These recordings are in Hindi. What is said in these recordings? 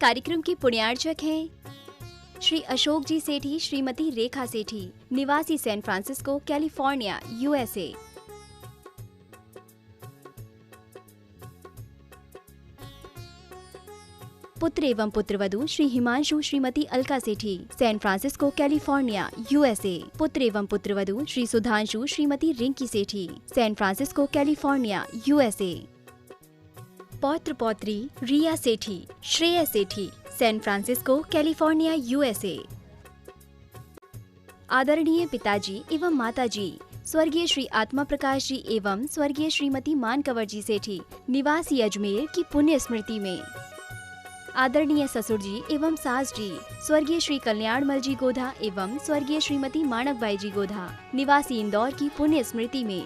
कार्यक्रम के पुण्यार्चक हैं श्री अशोक जी सेठी, श्रीमती रेखा सेठी, निवासी सैन फ्रांसिस्को, कैलिफोर्निया, यूएसए। पुत्र एवं पुत्रवधू श्री हिमांशु, श्रीमती अलका सेठी, सैन फ्रांसिस्को, कैलिफोर्निया, यूएसए। पुत्र एवं पुत्रवधू श्री सुधांशु, श्रीमती रिंकी सेठी, सैन फ्रांसिस्को, कैलिफोर्निया, यूएसए। पौत्र पौत्री रिया सेठी, श्रेया सेठी, सैन फ्रांसिस्को, कैलिफोर्निया, यूएसए। आदरणीय पिताजी एवं माताजी स्वर्गीय श्री आत्मा प्रकाश जी एवं स्वर्गीय श्रीमती मानकवर जी सेठी, निवासी अजमेर की पुण्य स्मृति में। आदरणीय ससुर जी एवं सास जी स्वर्गीय श्री कल्याणमल जी गोधा एवं स्वर्गीय श्रीमती माणकबाई जी गोधा, निवासी इंदौर की पुण्य स्मृति में।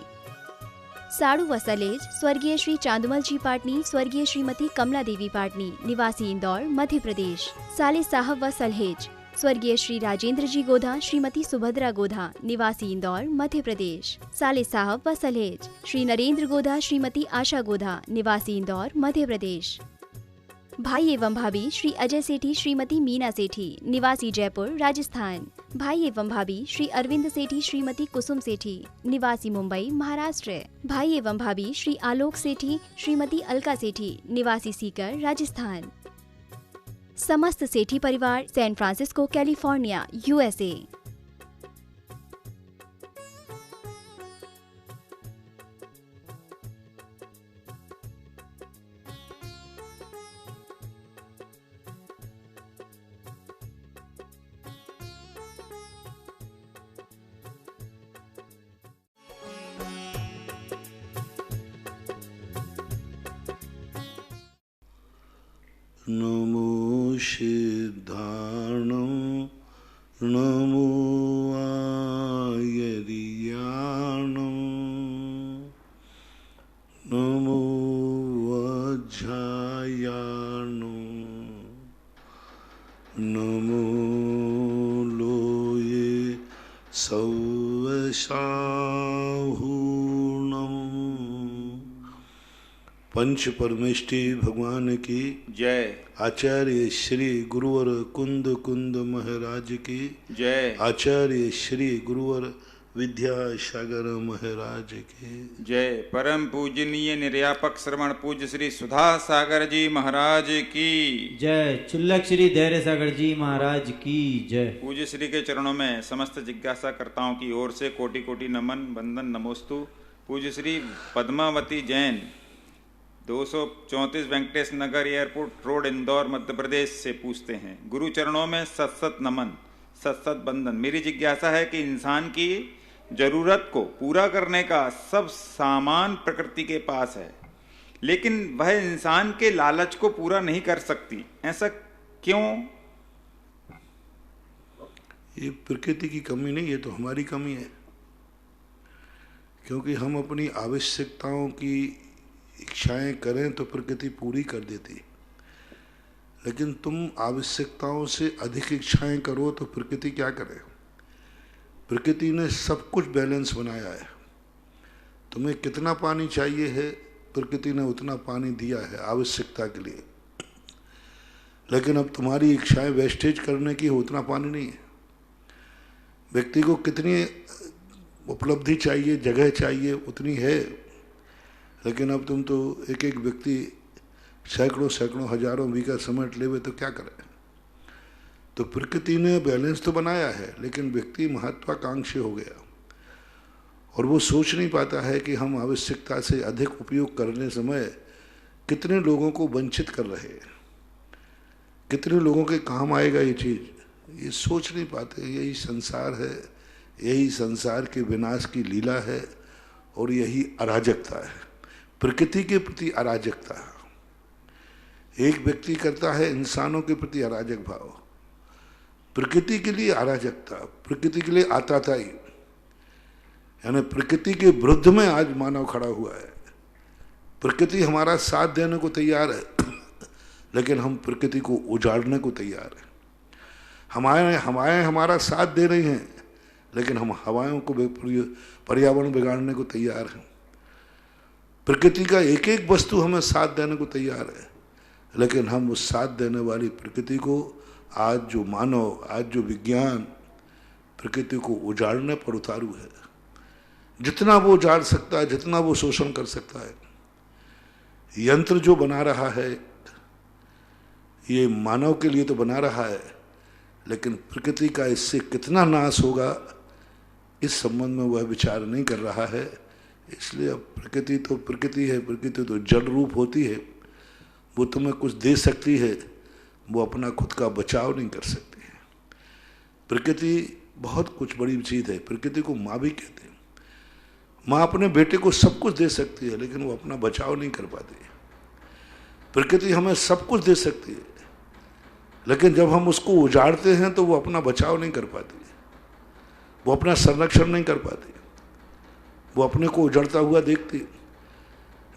साड़ू व सलेज स्वर्गीय श्री चांदुमल जी पाटनी, स्वर्गीय श्रीमती कमला देवी पाटनी, निवासी इंदौर, मध्य प्रदेश। साले साहब व सलहेज स्वर्गीय श्री राजेंद्र जी गोधा, श्रीमती सुभद्रा गोधा, निवासी इंदौर, मध्य प्रदेश। साले साहब व सलहेज श्री नरेंद्र गोधा, श्रीमती आशा गोधा, निवासी इंदौर, मध्य प्रदेश। भाई एवं भाभी श्री अजय सेठी, श्रीमती मीना सेठी, निवासी जयपुर, राजस्थान। भाई एवं भाभी श्री अरविंद सेठी, श्रीमती कुसुम सेठी, निवासी मुंबई, महाराष्ट्र। भाई एवं भाभी श्री आलोक सेठी, श्रीमती अलका सेठी, निवासी सीकर, राजस्थान। समस्त सेठी परिवार, सैन फ्रांसिस्को, कैलिफोर्निया, यूएसए। नमो सिद्धार्णं नमो आयर्याणं नमो वज्रायाणं नमो लोये सौवसाहूणम्। पंच परमेष्टि भगवान की जय। आचार्य श्री गुरुवर कुंद कुंद महाराज की जय। आचार्य श्री गुरुवर विद्यासागर महाराज की जय। परम पूजनीय निर्यापक श्रवण पूज्य श्री सुधा सागर जी महाराज की जय। चुल्लक श्री धैर्य सागर जी महाराज की जय। पूज्य श्री के चरणों में समस्त जिज्ञासा कर्ताओं की ओर से कोटि कोटि नमन वंदन नमोस्तु। पूज्य श्री पद्मावती जैन, 234 वेंकटेश नगर एयरपोर्ट रोड, इंदौर, मध्य प्रदेश से पूछते हैं, गुरु चरणों में सत सत नमन, सत सत बंदन। मेरी जिज्ञासा है कि इंसान की जरूरत को पूरा करने का सब सामान प्रकृति के पास है, लेकिन वह इंसान के लालच को पूरा नहीं कर सकती, ऐसा क्यों? ये प्रकृति की कमी नहीं, ये तो हमारी कमी है, क्योंकि हम अपनी आवश्यकताओं की इच्छाएं करें तो प्रकृति पूरी कर देती, लेकिन तुम आवश्यकताओं से अधिक इच्छाएं करो तो प्रकृति क्या करे? प्रकृति ने सब कुछ बैलेंस बनाया है। तुम्हें कितना पानी चाहिए है, प्रकृति ने उतना पानी दिया है आवश्यकता के लिए, लेकिन अब तुम्हारी इच्छाएं वेस्टेज करने की उतना पानी नहीं है। व्यक्ति को कितनी उपलब्धि चाहिए, जगह चाहिए, उतनी है, लेकिन अब तुम तो एक एक व्यक्ति सैकड़ों सैकड़ों हजारों बीघा समेट लेवे तो क्या करे? तो प्रकृति ने बैलेंस तो बनाया है, लेकिन व्यक्ति महत्वाकांक्षी हो गया और वो सोच नहीं पाता है कि हम आवश्यकता से अधिक उपयोग करने समय कितने लोगों को वंचित कर रहे हैं, कितने लोगों के काम आएगा ये चीज़, ये सोच नहीं पाते। यही संसार है, यही संसार के विनाश की लीला है और यही अराजकता है, प्रकृति के प्रति अराजकता। एक व्यक्ति करता है इंसानों के प्रति अराजक भाव, प्रकृति के लिए अराजकता, प्रकृति के लिए आताताई, यानी प्रकृति के विरुद्ध में आज मानव खड़ा हुआ है। प्रकृति हमारा साथ देने को तैयार है, लेकिन हम प्रकृति को उजाड़ने को तैयार हैं। हवाएं हमारा साथ दे रही हैं, लेकिन हम हवाओं को पर्यावरण बिगाड़ने को तैयार हैं। प्रकृति का एक एक वस्तु हमें साथ देने को तैयार है, लेकिन हम उस साथ देने वाली प्रकृति को, आज जो मानव, आज जो विज्ञान प्रकृति को उजाड़ने पर उतारू है, जितना वो उजाड़ सकता है, जितना वो शोषण कर सकता है, यंत्र जो बना रहा है ये मानव के लिए तो बना रहा है, लेकिन प्रकृति का इससे कितना नाश होगा इस संबंध में वह विचार नहीं कर रहा है। इसलिए अब प्रकृति तो प्रकृति है, प्रकृति तो जड़ रूप होती है, वो तुम्हें कुछ दे सकती है, वो अपना खुद का बचाव नहीं कर सकती है। प्रकृति बहुत कुछ बड़ी चीज़ है, प्रकृति को माँ भी कहते हैं। माँ अपने बेटे को सब कुछ दे सकती है, लेकिन वो अपना बचाव नहीं कर पाती। प्रकृति हमें सब कुछ दे सकती है, लेकिन जब हम उसको उजाड़ते हैं तो वो अपना बचाव नहीं कर पाती, वो अपना संरक्षण नहीं कर पाती, वो अपने को उजाड़ता हुआ देखती।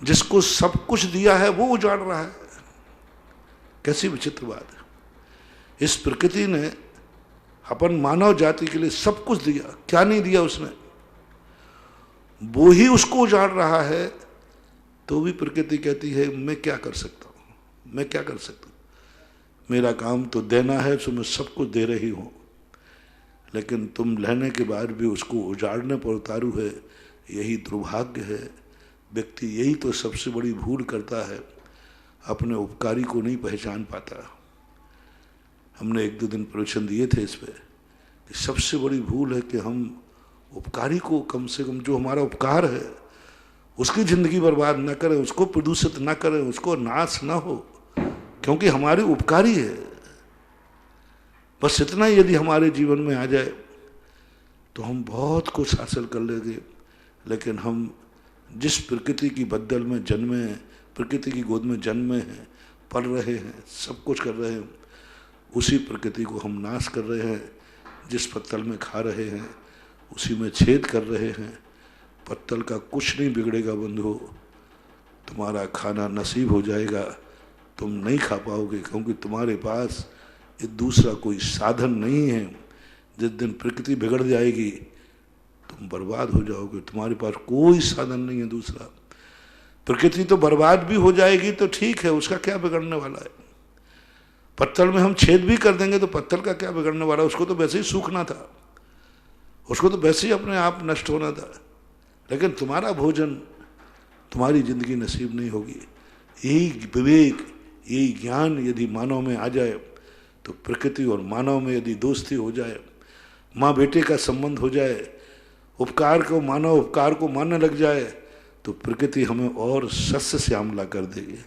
जिसको सब कुछ दिया है वो उजाड़ रहा है, कैसी विचित्र बात है। इस प्रकृति ने अपन मानव जाति के लिए सब कुछ दिया, क्या नहीं दिया उसने, वो ही उसको उजाड़ रहा है। तो भी प्रकृति कहती है मैं क्या कर सकता हूँ, मैं क्या कर सकता हूँ, मेरा काम तो देना है, तो मैं सब कुछ दे रही हूँ, लेकिन तुम लेने के बाद भी उसको उजाड़ने पर उतारू है। यही दुर्भाग्य है। व्यक्ति यही तो सबसे बड़ी भूल करता है, अपने उपकारी को नहीं पहचान पाता। हमने एक दो दिन प्रवचन दिए थे इस पर कि सबसे बड़ी भूल है कि हम उपकारी को, कम से कम जो हमारा उपकार है उसकी ज़िंदगी बर्बाद न करें, उसको प्रदूषित न करें, उसको नाश न हो, क्योंकि हमारे उपकारी है। बस इतना यदि हमारे जीवन में आ जाए तो हम बहुत कुछ हासिल कर लेंगे। लेकिन हम जिस प्रकृति की बद्दल में जन्मे हैं, प्रकृति की गोद में जन्मे हैं, पल रहे हैं, सब कुछ कर रहे हैं, उसी प्रकृति को हम नाश कर रहे हैं। जिस पत्तल में खा रहे हैं उसी में छेद कर रहे हैं। पत्तल का कुछ नहीं बिगड़ेगा बंधु, तुम्हारा खाना नसीब हो जाएगा, तुम नहीं खा पाओगे, क्योंकि तुम्हारे पास ये दूसरा कोई साधन नहीं है। जिस दिन प्रकृति बिगड़ जाएगी तुम बर्बाद हो जाओगे, तुम्हारे पास कोई साधन नहीं है दूसरा। प्रकृति तो बर्बाद भी हो जाएगी तो ठीक है, उसका क्या बिगड़ने वाला है। पत्तल में हम छेद भी कर देंगे तो पत्तल का क्या बिगड़ने वाला है, उसको तो वैसे ही सूखना था, उसको तो वैसे ही अपने आप नष्ट होना था। लेकिन तुम्हारा भोजन, तुम्हारी जिंदगी नसीब नहीं होगी। यही विवेक, यही ज्ञान यदि मानव में आ जाए तो प्रकृति और मानव में यदि दोस्ती हो जाए, माँ बेटे का संबंध हो जाए, उपकार को मानव उपकार को मानने लग जाए, तो प्रकृति हमें और सस्य श्यामला कर देगी।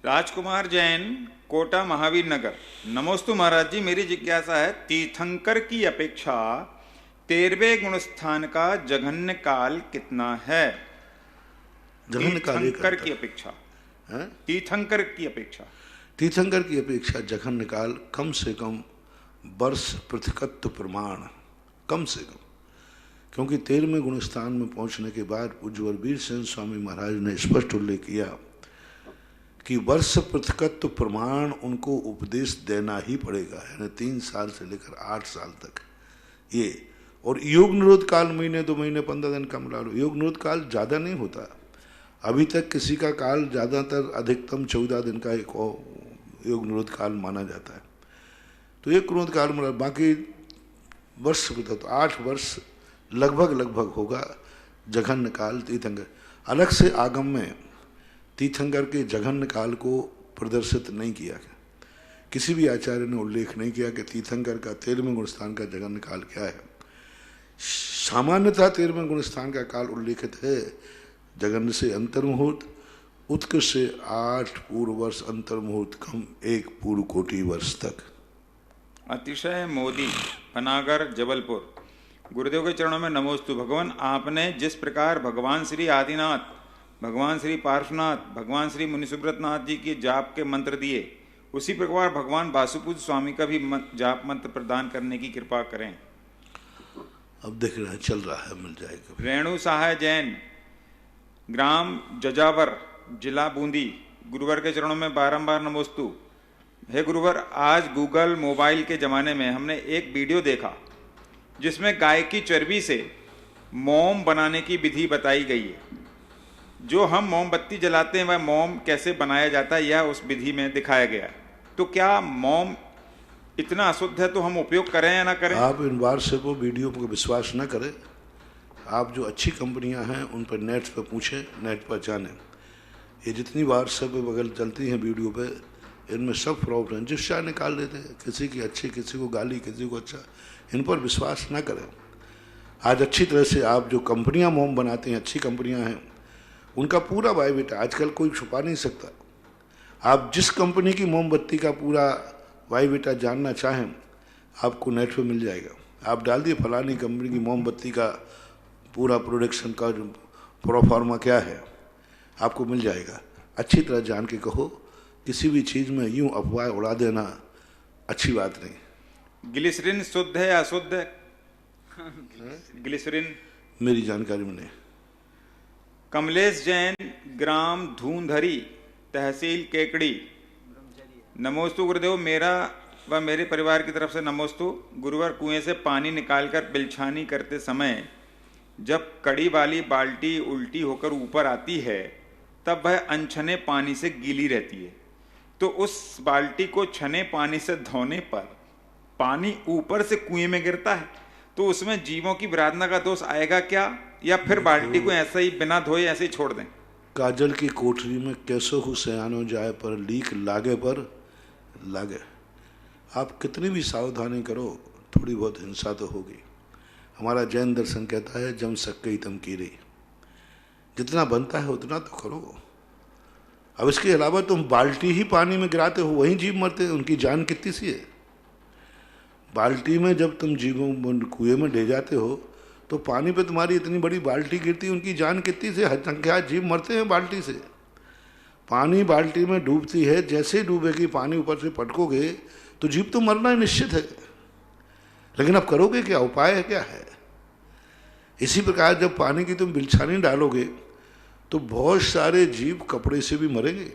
राजकुमार जैन, कोटा महावीर नगर। नमोस्तु महाराज जी, मेरी जिज्ञासा है, तीर्थंकर की अपेक्षा 13वें गुणस्थान का जघन्य काल कितना है? तीर्थंकर की अपेक्षा, तीर्थंकर की अपेक्षा, तीर्थंकर की अपेक्षा जघन्य काल कम से कम वर्ष प्रतिकत्व प्रमाण, कम से कम। क्योंकि 13वें गुणस्थान में पहुंचने के बाद पूज्य वीर सेन स्वामी महाराज ने स्पष्ट उल्लेख किया कि वर्ष प्रतिकत्व प्रमाण उनको उपदेश देना ही पड़ेगा, यानी 3 साल से लेकर 8 साल तक ये। और योग निरोध काल महीने 2 महीने 15 दिन का मिला लो, योग निरोध काल ज़्यादा नहीं होता। अभी तक किसी का काल ज़्यादातर अधिकतम 14 दिन का एक योग निरोध काल माना जाता है। तो एक निरोध काल मिला, बाकी वर्ष तो 8 वर्ष लगभग होगा जघन्य काल तीर्थंकर। अलग से आगम में तीर्थंकर के जघन्य काल को प्रदर्शित नहीं किया गया, किसी भी आचार्य ने उल्लेख नहीं किया कि तीर्थंकर का 13वें गुणस्थान का जघन्य काल क्या है। सामान्यतः 13वें गुणस्थान का काल उल्लेखित है, जघन्य से अंतर्मुहूर्त, उत्कृष्ट से 8 पूर्व वर्ष, अंतर्मुहूर्त कम 1 पूर्व कोटि वर्ष तक। अतिशय मोदी, पनागर, जबलपुर। गुरुदेव के चरणों में नमोस्तु। भगवान, आपने जिस प्रकार भगवान श्री आदिनाथ, भगवान श्री पार्श्वनाथ, भगवान श्री मुनिसुब्रत नाथ जी के जाप के मंत्र दिए, उसी प्रकार भगवान वासुपूज्य स्वामी का भी जाप मंत्र प्रदान करने की कृपा करें। अब देख रहे हैं, चल रहा है, मिल जाएगा। रेणु सहाय जैन, ग्राम जजावर, जिला बूंदी। गुरुवर के चरणों में बारंबार नमोस्तु। हे गुरुवर, आज गूगल मोबाइल के जमाने में हमने एक वीडियो देखा जिसमें गाय की चर्बी से मोम बनाने की विधि बताई गई है। जो हम मोमबत्ती जलाते हैं वह मोम कैसे बनाया जाता है यह उस विधि में दिखाया गया है। तो क्या मोम इतना अशुद्ध है तो हम उपयोग करें या ना करें? आप इन व्हाट्सएप और वीडियो पर विश्वास न करें। आप जो अच्छी कंपनियां हैं उन पर नेट पर पूछें, नेट पर जानें। ये जितनी व्हाट्सएप वगैरह चलती हैं वीडियो पे, इनमें सब फ्रॉड हैं, जिस चाहे निकाल देते हैं, किसी की अच्छी, किसी को गाली, किसी को अच्छा। इन पर विश्वास ना करें। आज अच्छी तरह से आप जो कंपनियां मोम बनाती हैं, अच्छी कंपनियां हैं, उनका पूरा बायोडेटा आजकल कोई छुपा नहीं सकता। आप जिस कंपनी की मोमबत्ती का पूरा बायोडेटा जानना चाहें आपको नेट पे मिल जाएगा। आप डाल दिए फलानी कंपनी की मोमबत्ती का पूरा प्रोडक्शन का जो प्रोफार्मा क्या है आपको मिल जाएगा। अच्छी तरह जान के कहो। किसी भी चीज़ में यूं अफवाह उड़ा देना अच्छी बात नहीं। ग्लिसरीन शुद्ध है या अशुद्ध है? ग्लिसरीन मेरी जानकारी में नहीं। कमलेश जैन, ग्राम धूंधरी, तहसील केकड़ी। नमोस्तु गुरुदेव, मेरा व मेरे परिवार की तरफ से नमोस्तु। गुरुवार कुएं से पानी निकालकर बिलछानी करते समय जब कड़ी वाली बाल्टी उल्टी होकर ऊपर आती है तब वह अनछने पानी से गीली रहती है, तो उस बाल्टी को छने पानी से धोने पर पानी ऊपर से कुएं में गिरता है, तो उसमें जीवों की विराधना का दोष आएगा क्या, या फिर बाल्टी को ऐसे ही बिना धोए ऐसे ही छोड़ दें? काजल की कोठरी में कैसो हो सयानो जाए पर लीक लागे पर लागे। आप कितनी भी सावधानी करो थोड़ी बहुत हिंसा तो होगी। हमारा जैन दर्शन कहता है जम सक्कई तम कीरी, जितना बनता है उतना तो करो। अब इसके अलावा तुम बाल्टी ही पानी में गिराते हो, वहीं जीव मरते हैं। उनकी जान कितनी सी है। बाल्टी में जब तुम जीवों कुएं में ले जाते हो तो पानी पे तुम्हारी इतनी बड़ी बाल्टी गिरती है, उनकी जान कितनी से असंख्या जीव मरते हैं बाल्टी से। पानी बाल्टी में डूबती है, जैसे डूबेगी पानी ऊपर से पटकोगे तो जीव तो मरना ही निश्चित है। लेकिन अब करोगे क्या, उपाय है क्या है? इसी प्रकार जब पानी की तुम बिलछानी डालोगे तो बहुत सारे जीव कपड़े से भी मरेंगे।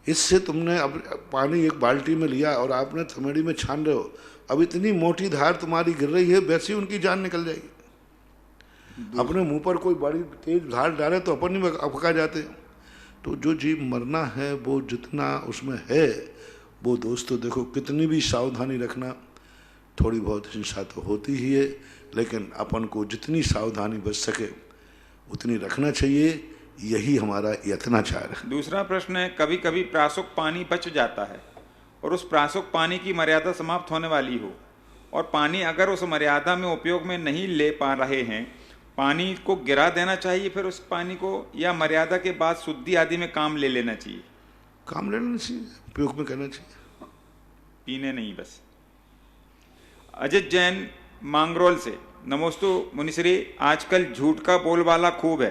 इससे तुमने अब पानी एक बाल्टी में लिया और आपने थमेड़ी में छान रहे हो, अब इतनी मोटी धार तुम्हारी गिर रही है, वैसे ही उनकी जान निकल जाएगी। अपने मुंह पर कोई बड़ी तेज धार डाले तो अपन ही अपका जाते हैं। तो जो जीव मरना है वो जितना उसमें है वो दोस्तों देखो, कितनी भी सावधानी रखना, थोड़ी बहुत हिंसा तो होती ही है, लेकिन अपन को जितनी सावधानी बच सके उतनी रखना चाहिए। यही हमारा यत्नाचार है। दूसरा प्रश्न है, कभी कभी प्रासुक पानी बच जाता है और उस प्रासुक पानी की मर्यादा समाप्त होने वाली हो, और पानी अगर उस मर्यादा में उपयोग में नहीं ले पा रहे हैं, पानी को गिरा देना चाहिए फिर उस पानी को, या मर्यादा के बाद शुद्धि आदि में काम ले लेना चाहिए? काम ले लेना चाहिए, उपयोग में करना चाहिए, पीने नहीं बस। अजित जैन मांगरोल से, नमोस्तु मुनिश्री, आजकल झूठ का बोलबाला खूब है,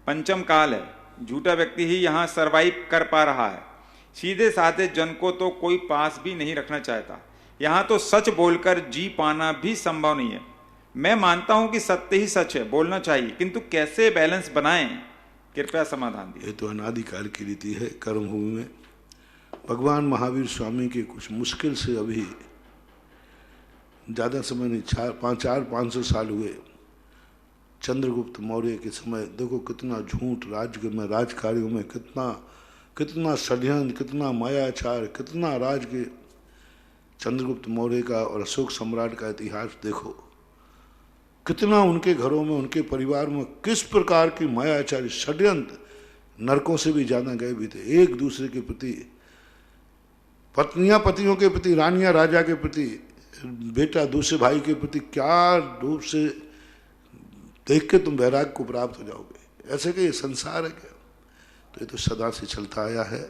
पंचम काल है, झूठा व्यक्ति ही यहाँ सरवाइव कर पा रहा है, सीधे साधे जन को तो कोई पास भी नहीं रखना चाहता, यहाँ तो सच बोलकर जी पाना भी संभव नहीं है। मैं मानता हूं कि सत्य ही सच है, बोलना चाहिए, किंतु कैसे बैलेंस बनाएं, कृपया समाधान दीजिए। ये तो अनादिकाल की रीति है कर्मभूमि में। भगवान महावीर स्वामी के कुछ मुश्किल से अभी ज़्यादा समय नहीं, 400-500 साल हुए, चंद्रगुप्त मौर्य के समय देखो कितना झूठ राज्य में, राजकार्यों में कितना षड्यंत्र, कितना मायाचार, कितना राज के। चंद्रगुप्त मौर्य का और अशोक सम्राट का इतिहास देखो, कितना उनके घरों में, उनके परिवार में किस प्रकार की मायाचारी षड्यंत्र, नरकों से भी ज़्यादा गए भी थे एक दूसरे के प्रति, पत्नियां पतियों के प्रति, रानियां राजा के प्रति, बेटा दूसरे भाई के प्रति। क्या रूप से देख के तुम वैराग्य को प्राप्त हो जाओगे। ऐसे कि ये संसार है क्या? तो ये तो सदा से चलता आया है,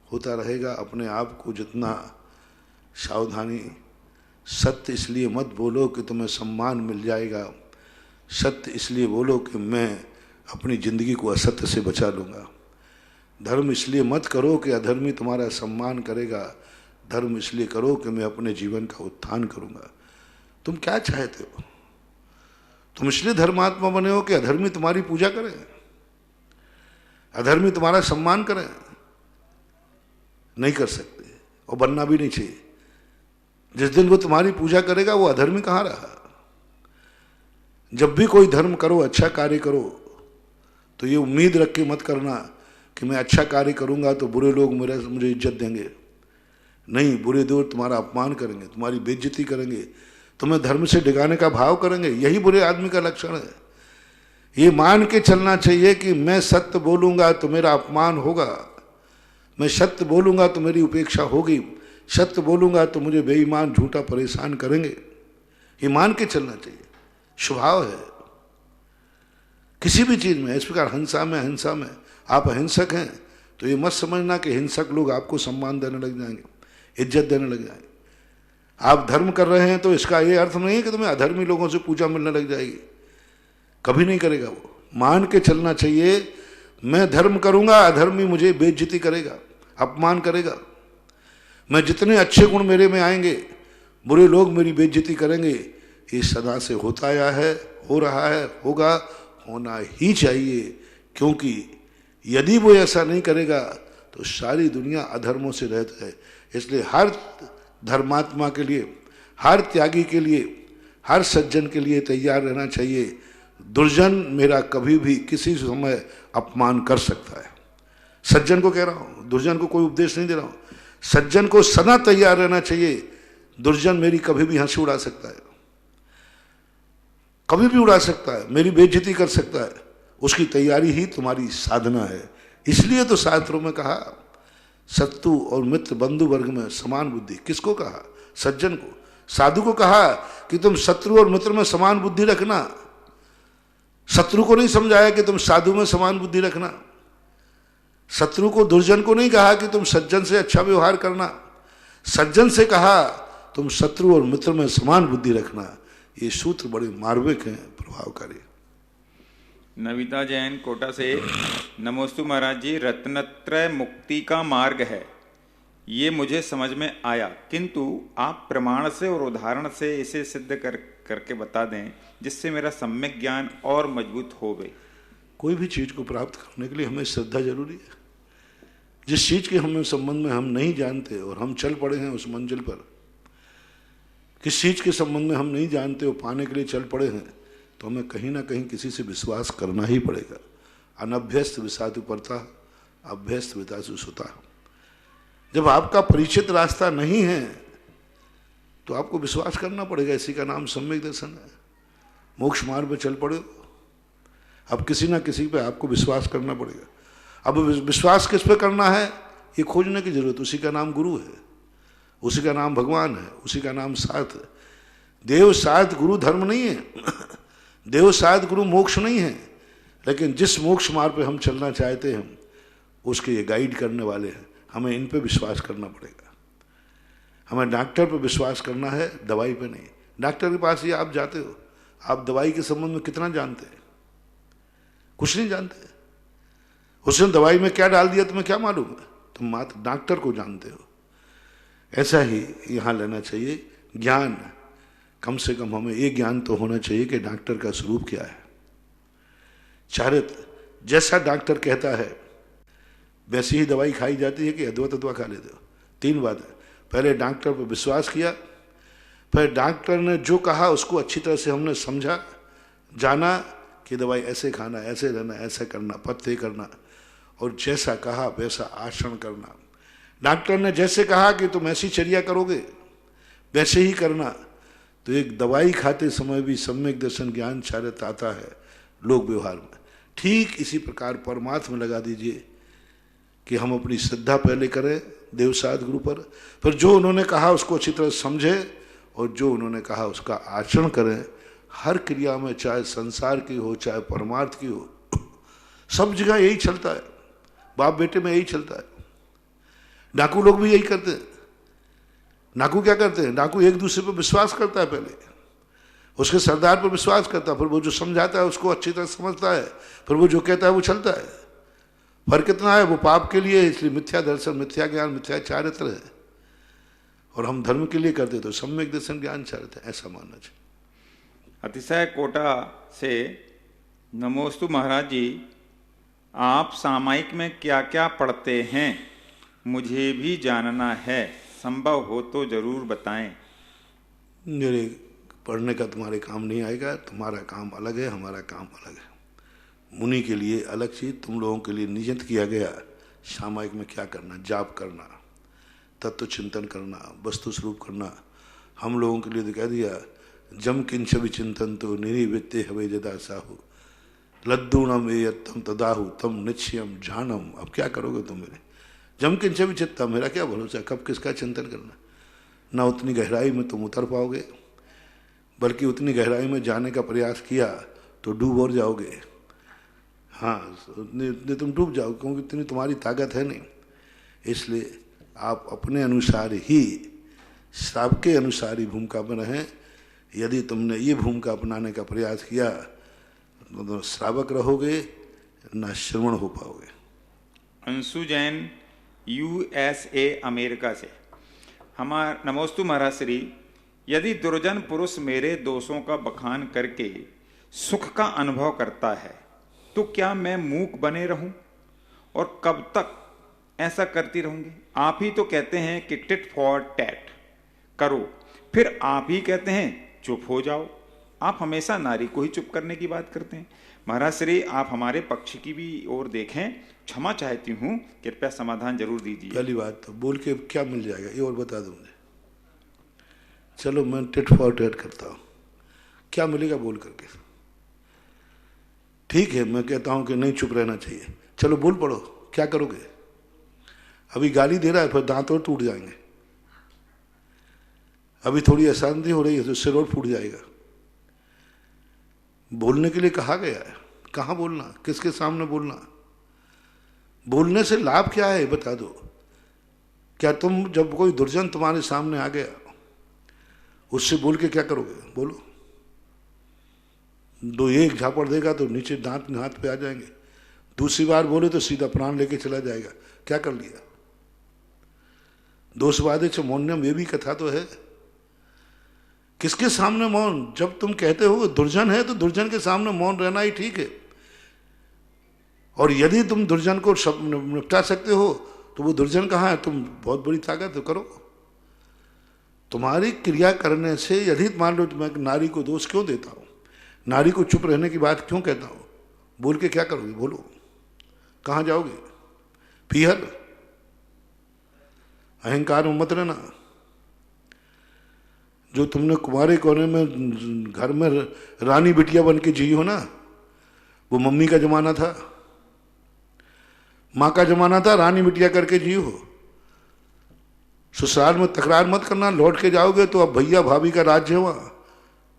होता रहेगा। अपने आप को जितना सावधानी, सत्य इसलिए मत बोलो कि तुम्हें सम्मान मिल जाएगा, सत्य इसलिए बोलो कि मैं अपनी ज़िंदगी को असत्य से बचा लूँगा। धर्म इसलिए मत करो कि अधर्मी तुम्हारा सम्मान करेगा, धर्म इसलिए करो कि मैं अपने जीवन का उत्थान करूँगा। तुम क्या चाहते हो? तुम इसलिए धर्मात्मा बने हो कि अधर्मी तुम्हारी पूजा करें, अधर्मी तुम्हारा सम्मान करें? नहीं कर सकते, और बनना भी नहीं चाहिए। जिस दिन वो तुम्हारी पूजा करेगा वो अधर्मी कहाँ रहा? जब भी कोई धर्म करो, अच्छा कार्य करो, तो ये उम्मीद रख के मत करना कि मैं अच्छा कार्य करूंगा तो बुरे लोग मुझे इज्जत देंगे। नहीं, बुरे लोग तुम्हारा अपमान करेंगे, तुम्हारी बेइज्जती करेंगे, तुम्हें धर्म से डिगाने का भाव करेंगे। यही बुरे आदमी का लक्षण है। ये मान के चलना चाहिए कि मैं सत्य बोलूंगा तो मेरा अपमान होगा, मैं सत्य बोलूंगा तो मेरी उपेक्षा होगी, सत्य बोलूंगा तो मुझे बेईमान झूठा परेशान करेंगे। ये मान के चलना चाहिए, स्वभाव है किसी भी चीज में। इस प्रकार हिंसा में आप अहिंसक हैं तो ये मत समझना कि हिंसक लोग आपको सम्मान देने लग जाएंगे, इज्जत देने लग जाएंगे। आप धर्म कर रहे हैं तो इसका ये अर्थ नहीं है कि तुम्हें अधर्मी लोगों से पूजा मिलने लग जाएगी, कभी नहीं करेगा वो। मान के चलना चाहिए, मैं धर्म करूंगा, अधर्मी मुझे बेइज्जती करेगा, अपमान करेगा। मैं जितने अच्छे गुण मेरे में आएंगे, बुरे लोग मेरी बेइज्जती करेंगे। ये सदा से होता आया है, हो रहा है, होगा, होना ही चाहिए। क्योंकि यदि वो ऐसा नहीं करेगा तो सारी दुनिया अधर्मों से रहती है। इसलिए हर धर्मात्मा के लिए, हर त्यागी के लिए, हर सज्जन के लिए तैयार रहना चाहिए। दुर्जन मेरा कभी भी किसी समय अपमान कर सकता है। सज्जन को कह रहा हूं, दुर्जन को कोई उपदेश नहीं दे रहा हूं। सज्जन को सदा तैयार रहना चाहिए। दुर्जन मेरी कभी भी हंसी उड़ा सकता है, कभी भी उड़ा सकता है, मेरी बेइज्जती कर सकता है। उसकी तैयारी ही तुम्हारी साधना है। इसलिए तो शास्त्रों में कहा शत्रु और मित्र बंधु वर्ग में समान बुद्धि। किसको कहा? सज्जन को। साधु को कहा कि तुम शत्रु और मित्र में समान बुद्धि रखना। शत्रु को नहीं समझाया कि तुम साधु में समान बुद्धि रखना। शत्रु को, दुर्जन को नहीं कहा कि तुम सज्जन से अच्छा व्यवहार करना। सज्जन से कहा तुम शत्रु और मित्र में समान बुद्धि रखना। ये सूत्र बड़े मार्मिक हैं, प्रभावकारी। नविता जैन कोटा से, नमोस्तु महाराज जी, रत्नत्रय मुक्ति का मार्ग है, ये मुझे समझ में आया, किंतु आप प्रमाण से और उदाहरण से इसे सिद्ध करके बता दें जिससे मेरा सम्यक ज्ञान और मजबूत हो गए। कोई भी चीज को प्राप्त करने के लिए हमें श्रद्धा जरूरी है। जिस चीज के हमें संबंध में हम नहीं जानते और हम चल पड़े हैं उस मंजिल पर, किस चीज के संबंध में हम नहीं जानते और पाने के लिए चल पड़े हैं, तो हमें कहीं ना कहीं किसी से विश्वास करना ही पड़ेगा। अनभ्यस्त विसातु परता, अभ्यस्त वितासु सुता। जब आपका परिचित रास्ता नहीं है तो आपको विश्वास करना पड़ेगा। इसी का नाम सम्यक दर्शन है। मोक्ष मार्ग में चल पड़े, अब किसी ना किसी पे आपको विश्वास करना पड़ेगा। अब विश्वास किस पे करना है ये खोजने की जरूरत। उसी का नाम गुरु है, उसी का नाम भगवान है, उसी का नाम साथ है। देव साथ गुरु धर्म नहीं है, देव साथ गुरु मोक्ष नहीं है। लेकिन जिस मोक्ष मार्ग पे हम चलना चाहते हैं उसके ये गाइड करने वाले हैं। हमें इन पे विश्वास करना पड़ेगा। हमें डॉक्टर पे विश्वास करना है, दवाई पे नहीं। डॉक्टर के पास ही आप जाते हो, आप दवाई के संबंध में कितना जानते हैं? कुछ नहीं जानते। उसने दवाई में क्या डाल दिया तुम्हें क्या मालूम है? तुम मात्र डॉक्टर को जानते हो। ऐसा ही यहाँ लेना चाहिए ज्ञान। कम से कम हमें ये ज्ञान तो होना चाहिए कि डॉक्टर का स्वरूप क्या है। चारित्र जैसा डॉक्टर कहता है वैसी ही दवाई खाई जाती है कि अद्वैत दवा खा लेते हो। तीन बात है, पहले डॉक्टर पर विश्वास किया, फिर डॉक्टर ने जो कहा उसको अच्छी तरह से हमने समझा, जाना कि दवाई ऐसे खाना, ऐसे रहना, ऐसा करना, पथ्य करना, और जैसा कहा वैसा आचरण करना। डॉक्टर ने जैसे कहा कि तुम ऐसी चर्या करोगे वैसे ही करना। तो एक दवाई खाते समय भी सम्यक दर्शन ज्ञान चारित्र आता है लोक व्यवहार में। ठीक इसी प्रकार परमात्मा में लगा दीजिए कि हम अपनी श्रद्धा पहले करें देवसाद गुरु पर, फिर जो उन्होंने कहा उसको अच्छी तरह समझे और जो उन्होंने कहा उसका आचरण करें। हर क्रिया में, चाहे संसार की हो चाहे परमार्थ की हो, सब जगह यही चलता है। बाप बेटे में यही चलता है। डाकू लोग भी यही करते हैं। डाकू क्या करते हैं? डाकू एक दूसरे पर विश्वास करता है, पहले उसके सरदार पर विश्वास करता है, फिर वो जो समझाता है उसको अच्छी तरह समझता है, फिर वो जो कहता है वो चलता है। फर्क कितना है? वो पाप के लिए, इसलिए मिथ्या दर्शन, मिथ्या ज्ञान, मिथ्या चारित्र है। और हम धर्म के लिए करते तो सम्यक दर्शन ज्ञान चारित्र, ऐसा मानना चाहिए। अतिशय कोटा से, नमोस्तु महाराज जी, आप सामायिक में क्या क्या पढ़ते हैं? मुझे भी जानना है, संभव हो तो जरूर बताएं। मेरे पढ़ने का तुम्हारे काम नहीं आएगा। तुम्हारा काम अलग है, हमारा काम अलग है। मुनि के लिए अलग चीज़, तुम लोगों के लिए नियत किया गया सामायिक में क्या करना, जाप करना, तत्व चिंतन करना, वस्तु स्वरूप करना। हम लोगों के लिए तो कह दिया जम किंच विचिंतन तो निरिवृत्ते हवे जदा साहु लद्दूणम एयत्तम तदाहु तम निश्चयम जानम। अब क्या करोगे तुम मेरे, जम किंच विचित्ता, मेरा क्या भरोसा कब किसका चिंतन करना। ना उतनी गहराई में तुम उतर पाओगे, बल्कि उतनी गहराई में जाने का प्रयास किया तो डूब और जाओगे। हाँ, उतने तुम डूब जाओ, क्योंकि इतनी तुम्हारी ताकत है नहीं। इसलिए आप अपने अनुसार ही, श्रावक के अनुसार ही भूमिका में रहें। यदि तुमने ये भूमिका अपनाने का प्रयास किया तो श्रावक रहोगे, ना श्रवण हो पाओगे। अंशु जैन USA अमेरिका से, नमोस्तु महाराज श्री, यदि दुर्जन पुरुष मेरे दोषों का बखान करके सुख का अनुभव करता है तो क्या मैं मूक बने रहूं और कब तक ऐसा करती रहूंगी? आप ही तो कहते हैं कि टिट फॉर टैट करो, फिर आप ही कहते हैं चुप हो जाओ। आप हमेशा नारी को ही चुप करने की बात करते हैं। महाराज श्री, आप हमारे पक्ष की भी ओर देखें। क्षमा चाहती हूं, कृपया समाधान जरूर दीजिए। पहली बात तो बोल के क्या मिल जाएगा ये और बता दो मुझे। चलो मैं टिट फॉर टैट करता हूं, क्या मिलेगा बोल करके? ठीक है, मैं कहता हूं कि नहीं चुप रहना चाहिए। चलो बोल पड़ो, क्या करोगे? अभी गाली दे रहा है, फिर दांत और टूट जाएंगे। अभी थोड़ी अशांति हो रही है तो सिर और फूट जाएगा। बोलने के लिए कहा गया है, कहाँ बोलना, किसके सामने बोलना, बोलने से लाभ क्या है बता दो। क्या तुम, जब कोई दुर्जन तुम्हारे सामने आ गया, उससे बोल के क्या करोगे? बोलो। दो एक झापड़ देगा तो नीचे दांत हाथ पे आ जाएंगे, दूसरी बार बोले तो सीधा प्राण लेके चला जाएगा। क्या कर लिया? दोषवादे च मौन्यम, ये भी कथा तो है। किसके सामने मौन? जब तुम कहते हो दुर्जन है तो दुर्जन के सामने मौन रहना ही ठीक है। और यदि तुम दुर्जन को निपटा सकते हो तो वो दुर्जन कहाँ है? तुम बहुत बड़ी ताकत तो करो। तुम्हारी क्रिया करने से, यदि मान लो मैं नारी को दोष क्यों देता हूं, नारी को चुप रहने की बात क्यों कहता हूं, बोल के क्या करोगे? बोलो, कहाँ जाओगे? पीहर अहंकार में मत रहना। जो तुमने कुमारे कोने में घर में रानी बिटिया बन के जी हो ना, वो मम्मी का जमाना था, माँ का जमाना था, रानी बिटिया करके जी हो। ससुराल में तकरार मत करना, लौट के जाओगे तो अब भैया भाभी का राज्य है वहां,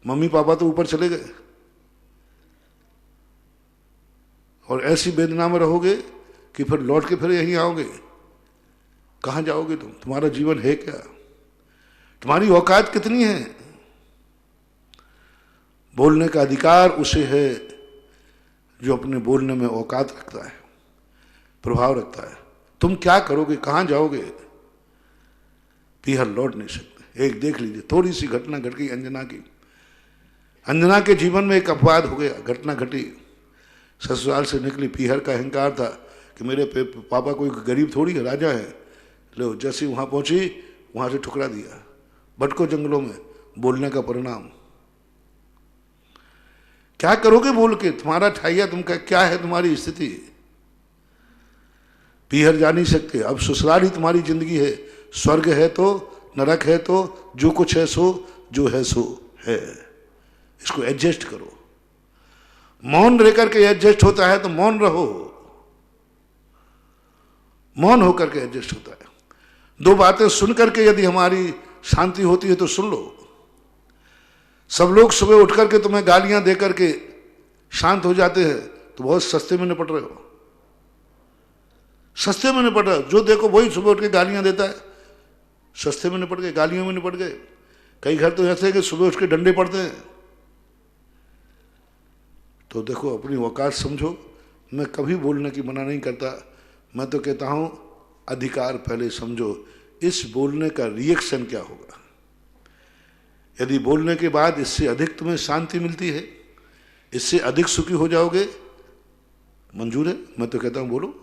मम्मी पापा तो ऊपर चले गए। और ऐसी वेदना में रहोगे कि फिर लौट के फिर यहीं आओगे। कहाँ जाओगे तुम? तुम्हारा जीवन है क्या? तुम्हारी औकात कितनी है? बोलने का अधिकार उसे है जो अपने बोलने में औकात रखता है, प्रभाव रखता है। तुम क्या करोगे? कहाँ जाओगे? पीहर लौट नहीं सकते। एक देख लीजिए, थोड़ी सी घटना घट गई अंजना की। अंजना के जीवन में एक अपवाद हो गया, घटना घटी। ससुराल से निकली, पीहर का अहंकार था कि मेरे पापा कोई गरीब थोड़ी है, राजा है। लो, जैसे वहां पहुंची वहां से ठुकरा दिया। भटको जंगलों में, बोलने का परिणाम। क्या करोगे बोल के? तुम्हारा ठाइया तुमका क्या है, तुम्हारी स्थिति? पीहर जा नहीं सकते। अब ससुराल ही तुम्हारी जिंदगी है। स्वर्ग है तो, नरक है तो, जो कुछ है सो, जो है सो है। इसको एडजस्ट करो। मौन रह करके एडजस्ट होता है तो मौन रहो। मौन होकर के एडजस्ट होता है। दो बातें सुन करके यदि हमारी शांति होती है तो सुन लो। सब लोग सुबह उठ करके तुम्हें गालियां दे करके शांत हो जाते हैं तो बहुत सस्ते में निपट रहे हो। सस्ते में निपट रहे हो। जो देखो वही सुबह उठ के गालियां देता है। सस्ते में निपट गए, गालियों में निपट गए। कई घर तो ऐसे कि सुबह उठ के डंडे पड़ते हैं। तो देखो, अपनी औकात समझो। मैं कभी बोलने की मना नहीं करता। मैं तो कहता हूं अधिकार पहले समझो। इस बोलने का रिएक्शन क्या होगा? यदि बोलने के बाद इससे अधिक तुम्हें शांति मिलती है, इससे अधिक सुखी हो जाओगे, मंजूर है। मैं तो कहता हूं बोलो।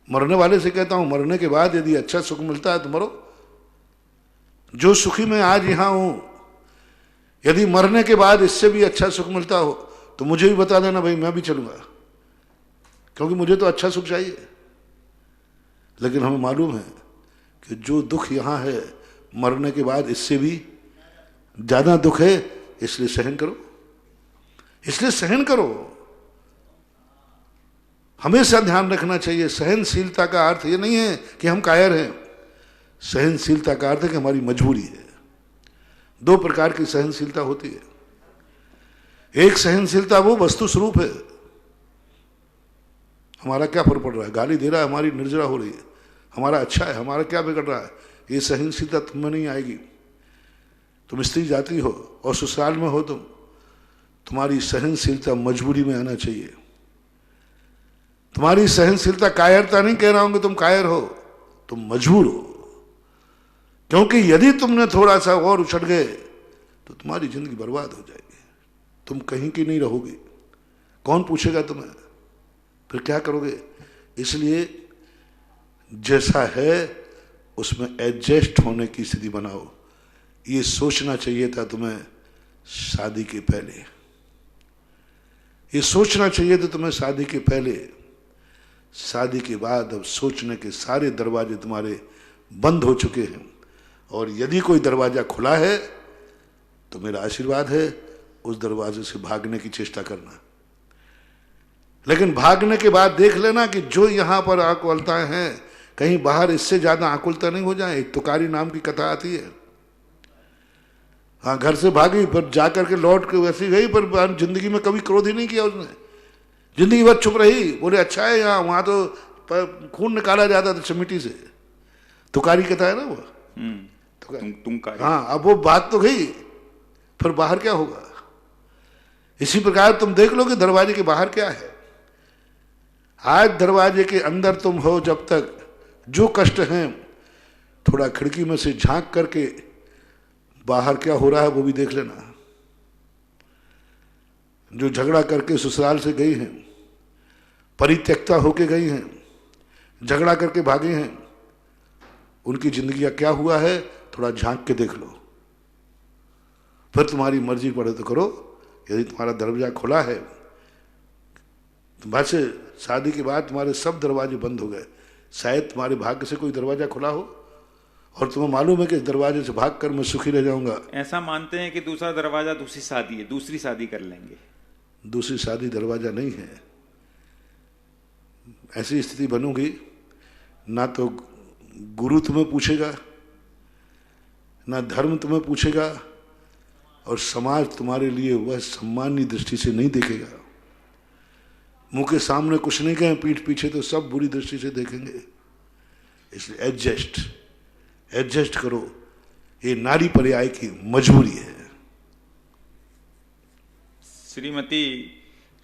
मरने वाले से कहता हूं, मरने के बाद यदि अच्छा सुख मिलता है तो मरो। जो सुखी मैं आज यहां हूं, यदि मरने के बाद इससे भी अच्छा सुख मिलता हो तो मुझे भी बता देना भाई, मैं भी चलूंगा, क्योंकि मुझे तो अच्छा सुख चाहिए। लेकिन हमें मालूम है कि जो दुख यहाँ है मरने के बाद इससे भी ज्यादा दुख है, इसलिए सहन करो, इसलिए सहन करो। हमेशा ध्यान रखना चाहिए, सहनशीलता का अर्थ ये नहीं है कि हम कायर हैं। सहनशीलता का अर्थ है कि हमारी मजबूरी है। दो प्रकार की सहनशीलता होती है। एक सहनशीलता वो वस्तु स्वरूप है, हमारा क्या फर्क पड़ रहा है, गाली दे रहा है, हमारी निर्जरा हो रही है, हमारा अच्छा है, हमारा क्या बिगड़ रहा है, ये सहनशीलता तुम में नहीं आएगी। तुम स्त्री जाती हो और ससुराल में हो, तुम्हारी सहनशीलता मजबूरी में आना चाहिए। तुम्हारी सहनशीलता कायरता नहीं कह रहा हूं कि तुम कायर हो, तुम मजबूर हो। क्योंकि यदि तुमने थोड़ा सा और उछट गए तो तुम्हारी जिंदगी बर्बाद हो जाएगी, तुम कहीं की नहीं रहोगे, कौन पूछेगा तुम्हें, फिर क्या करोगे। इसलिए जैसा है उसमें एडजस्ट होने की स्थिति बनाओ। ये सोचना चाहिए था तुम्हें शादी के पहले, ये सोचना चाहिए था तुम्हें शादी के पहले। शादी के बाद अब सोचने के सारे दरवाजे तुम्हारे बंद हो चुके हैं, और यदि कोई दरवाजा खुला है तो मेरा आशीर्वाद है, उस दरवाजे से भागने की चेष्टा करना। लेकिन भागने के बाद देख लेना कि जो यहां पर आकुलताएं हैं, कहीं बाहर इससे ज्यादा आकुलता नहीं हो जाए। एक तुकारी नाम की कथा आती है, हाँ, घर से भागी पर जाकर के लौट के वैसी गई, पर जिंदगी में कभी क्रोध ही नहीं किया उसने, जिंदगी भर चुप रही। बोले अच्छा है यहाँ, वहां तो खून निकाला जाता था चमिटी से। तुकारी कथा है ना वो, तुमकारी। हाँ, अब वो बात तो गई, फिर बाहर क्या होगा। इसी प्रकार तुम देख लो कि दरवाजे के बाहर क्या है। आज दरवाजे के अंदर तुम हो जब तक, जो कष्ट हैं थोड़ा खिड़की में से झांक करके बाहर क्या हो रहा है वो भी देख लेना। जो झगड़ा करके ससुराल से गई हैं, परित्यक्ता होके गई हैं, झगड़ा करके भागे हैं, उनकी जिंदगी का क्या हुआ है थोड़ा झांक के देख लो। फिर तुम्हारी मर्जी पड़े तो करो। यदि तुम्हारा दरवाजा खुला है तो वैसे शादी के बाद तुम्हारे सब दरवाजे बंद हो गए, शायद तुम्हारे भाग्य से कोई दरवाजा खुला हो और तुम्हें मालूम है कि इस दरवाजे से भागकर मैं सुखी रह जाऊंगा। ऐसा मानते हैं कि दूसरा दरवाजा दूसरी शादी है, दूसरी शादी कर लेंगे। दूसरी शादी दरवाजा नहीं है। ऐसी स्थिति बनूंगी ना तो गुरु तुम्हें पूछेगा, ना धर्म तुम्हें पूछेगा, और समाज तुम्हारे लिए वह सम्माननीय दृष्टि से नहीं देखेगा। मुंह के सामने कुछ नहीं कहें, पीठ पीछे तो सब बुरी दृष्टि से देखेंगे। इसलिए एडजस्ट करो, ये नारी पर्याय की मजबूरी है। श्रीमती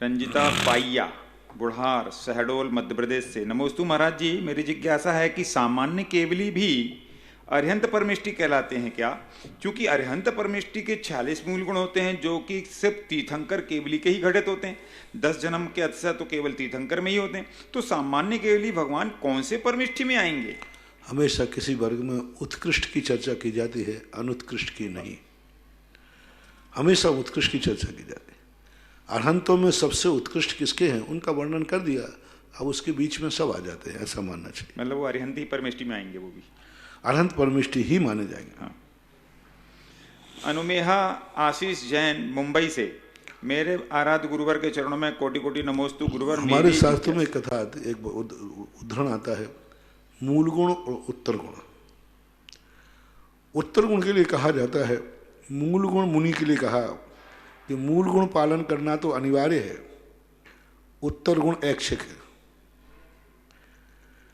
रंजिता पाइया, बुढ़ार, शहडोल, मध्य प्रदेश से। नमोस्तु महाराज जी, मेरी जिज्ञासा है कि सामान्य केवली भी अरिहंत परमिष्टि कहलाते हैं क्या? क्योंकि अरिहंत परमिष्टि के 46 मूल गुण होते हैं जो कि सिर्फ तीर्थंकर केवली के ही घटित होते हैं। 10 जन्म के अतिशय तो केवल तीर्थंकर में ही होते हैं। तो सामान्य केवली भगवान कौन से परमिष्टि में आएंगे? हमेशा किसी वर्ग में उत्कृष्ट की चर्चा की जाती है, अनुत्कृष्ट की नहीं। हमेशा उत्कृष्ट की चर्चा की जाती है। अरहंतों में सबसे उत्कृष्ट किसके हैं उनका वर्णन कर दिया, अब उसके बीच में सब आ जाते हैं, ऐसा मानना चाहिए। मतलब वो अरिहंत ही परमिष्टि में आएंगे, वो भी अरहंत परमिष्टि ही माने जाएंगे। हाँ। अनुमेहा आशीष जैन, मुंबई से। मेरे आराध्य गुरुवर के चरणों में कोटि कोटि नमोस्तु। गुरुवर, हमारे शास्त्रों में एक कथा आती, एक उदाहरण आता है, मूल गुण और उत्तर गुण। उत्तर गुण के लिए कहा जाता है, मूल गुण मुनि के लिए कहा कि मूल गुण पालन करना तो अनिवार्य है, उत्तर गुण ऐच्छिक है।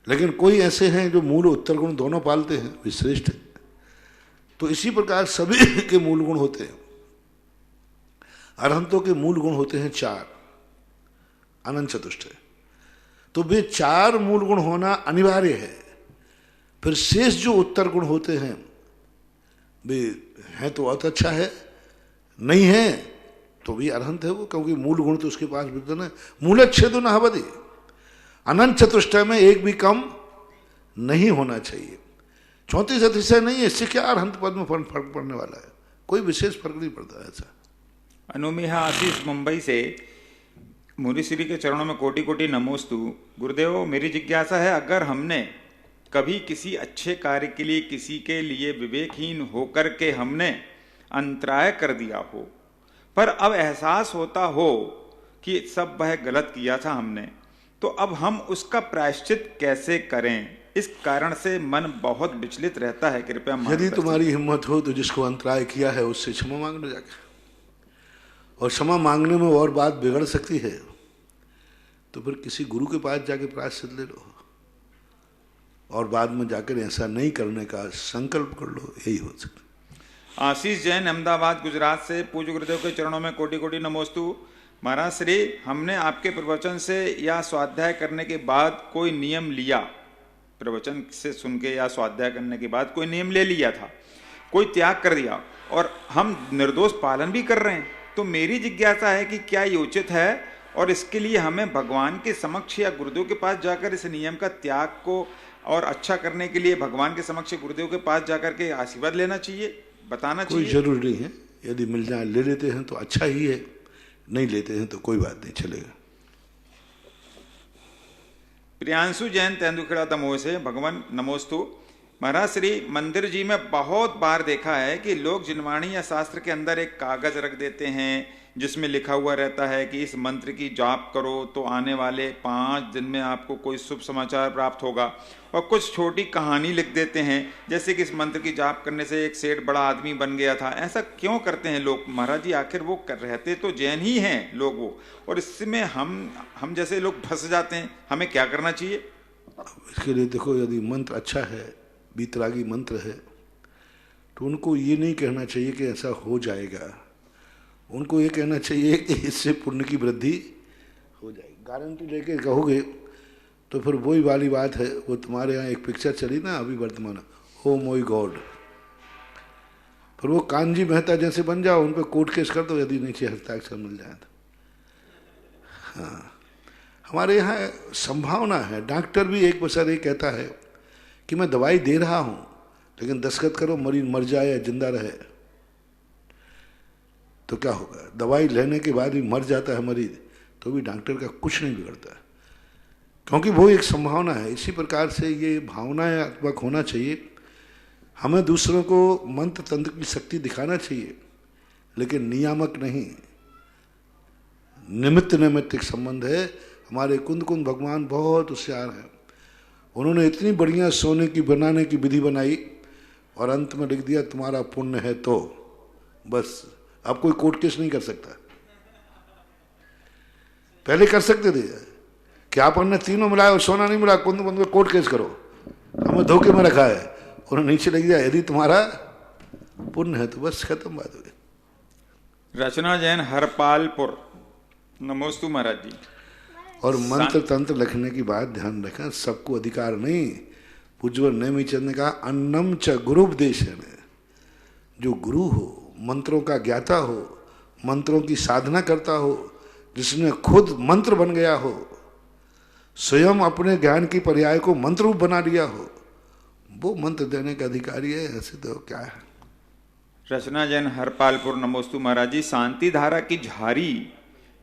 लेकिन कोई ऐसे हैं जो मूल उत्तर गुण दोनों पालते हैं, वे श्रेष्ठ है। तो इसी प्रकार सभी के मूल गुण होते हैं। अरहंतों के मूल गुण होते हैं 4, अनंत चतुष्ट है। तो वे 4 मूल गुण होना अनिवार्य है। फिर शेष जो उत्तर गुण होते हैं वे हैं तो बहुत अच्छा है, नहीं है तो भी अरहंत है वो, क्योंकि मूल गुण तो उसके पास विद्यमान है। मूलच्छेदो न भवति। अनंत चतुष्टय में एक भी कम नहीं होना चाहिए। 34 अतिशय नहीं है, इससे क्या अरहंत पद में फर्क पड़ने वाला है? कोई विशेष फर्क नहीं पड़ता ऐसा। अनुमिहा आशीष मुंबई से, मुनिश्री के चरणों में कोटि कोटि नमोस्तु। गुरुदेव, मेरी जिज्ञासा है, अगर हमने कभी किसी अच्छे कार्य के लिए किसी के लिए विवेकहीन होकर के हमने अंतराय कर दिया हो, पर अब एहसास होता हो कि सब वह गलत किया था हमने, तो अब हम उसका प्रायश्चित कैसे करें? इस कारण से मन बहुत विचलित रहता है, कृपया मार्गदर्शन। यदि तुम्हारी हिम्मत हो तो जिसको अंतराय किया है उससे क्षमा मांग लो जाके, और क्षमा मांगने में और बात बिगड़ सकती है तो फिर किसी गुरु के पास जाके प्रायश्चित ले लो, और बाद में जाकर ऐसा नहीं करने का संकल्प कर लो, यही हो सकता। आशीष जैन अहमदाबाद गुजरात से, पूज्य गुरुदेव के चरणों में कोटि कोटि नमोस्तु। महाराज श्री, हमने आपके प्रवचन से या स्वाध्याय करने के बाद कोई नियम लिया, प्रवचन से सुन के या स्वाध्याय करने के बाद कोई नियम ले लिया था, कोई त्याग कर दिया, और हम निर्दोष पालन भी कर रहे हैं, तो मेरी जिज्ञासा है कि क्या ये उचित है, और इसके लिए हमें भगवान के समक्ष या गुरुदेव के पास जाकर इस नियम का त्याग को और अच्छा करने के लिए भगवान के समक्ष गुरुदेव के पास जाकर के आशीर्वाद लेना चाहिए, बताना चाहिए? कोई जरूरी नहीं है, यदि मिल जाए ले लेते हैं तो अच्छा ही है, नहीं लेते हैं तो कोई बात नहीं, चलेगा। प्रियांशु जैन तेंदुखेड़ा दमोह से, भगवान नमोस्तु। महाराज श्री, मंदिर जी में बहुत बार देखा है कि लोग जिनवाणी या शास्त्र के अंदर एक कागज रख देते हैं जिसमें लिखा हुआ रहता है कि इस मंत्र की जाप करो तो आने वाले 5 दिन में आपको कोई शुभ समाचार प्राप्त होगा, और कुछ छोटी कहानी लिख देते हैं जैसे कि इस मंत्र की जाप करने से एक सेठ बड़ा आदमी बन गया था। ऐसा क्यों करते हैं लोग? महाराज जी, आखिर वो रहते तो जैन ही हैं लोग वो, और इसमें हम जैसे लोग फंस जाते हैं, हमें क्या करना चाहिए? इसके लिए देखो, यदि मंत्र अच्छा है, बीतरागी मंत्र है, तो उनको ये नहीं कहना चाहिए कि ऐसा हो जाएगा, उनको ये कहना चाहिए कि इससे पुण्य की वृद्धि हो जाएगी। गारंटी लेके कहोगे तो फिर वही वाली बात है, वो तुम्हारे यहाँ एक पिक्चर चली ना अभी वर्तमान, ओ मोई गॉड, फिर वो कानजी मेहता जैसे बन जाओ, उन पर कोर्ट केस कर दो यदि नीचे हस्ताक्षर मिल जाए तो। हाँ, हमारे यहाँ संभावना है, डॉक्टर भी एक बसर ये कहता है कि मैं दवाई दे रहा हूँ लेकिन दस्तखत करो, मरीज मर जाए या जिंदा रहे तो क्या होगा? दवाई लेने के बाद भी मर जाता है मरीज तो भी डॉक्टर का कुछ नहीं बिगड़ता, क्योंकि वो एक संभावना है। इसी प्रकार से ये भावनात्मक होना चाहिए। हमें दूसरों को मंत्र तंत्र की शक्ति दिखाना चाहिए, लेकिन नियामक नहीं, निमित्त नैमित्तिक संबंध है। हमारे कुंद कुंद भगवान बहुत होशियार हैं, उन्होंने इतनी बढ़िया सोने की बनाने की विधि बनाई और अंत में लिख दिया तुम्हारा पुण्य है तो बस, अब कोई कोर्ट केस नहीं कर सकता। पहले कर सकते थे कि आप अन्य तीनों मिलाए और सोना नहीं मिला, कुंद कुंद में कोर्ट केस करो, हमें धोखे में रखा है, उन्होंने नीचे लिख दिया यदि तुम्हारा पुण्य है तो बस, खत्म बात हो गई। रचना जैन हरपालपुर, नमोस्तु महाराज जी। और मंत्र तंत्र लिखने की बात ध्यान रखें, सबको अधिकार नहीं। पूज्य नेमीचंद ने कहा अन्नम च गुरुपदेश है, जो गुरु हो, मंत्रों का ज्ञाता हो, मंत्रों की साधना करता हो, जिसने खुद मंत्र बन गया हो, स्वयं अपने ज्ञान की पर्याय को मंत्र रूप बना लिया हो, वो मंत्र देने का अधिकारी है। ऐसे तो क्या है? रचना जैन हरपालपुर, नमोस्तु महाराज जी। शांति धारा की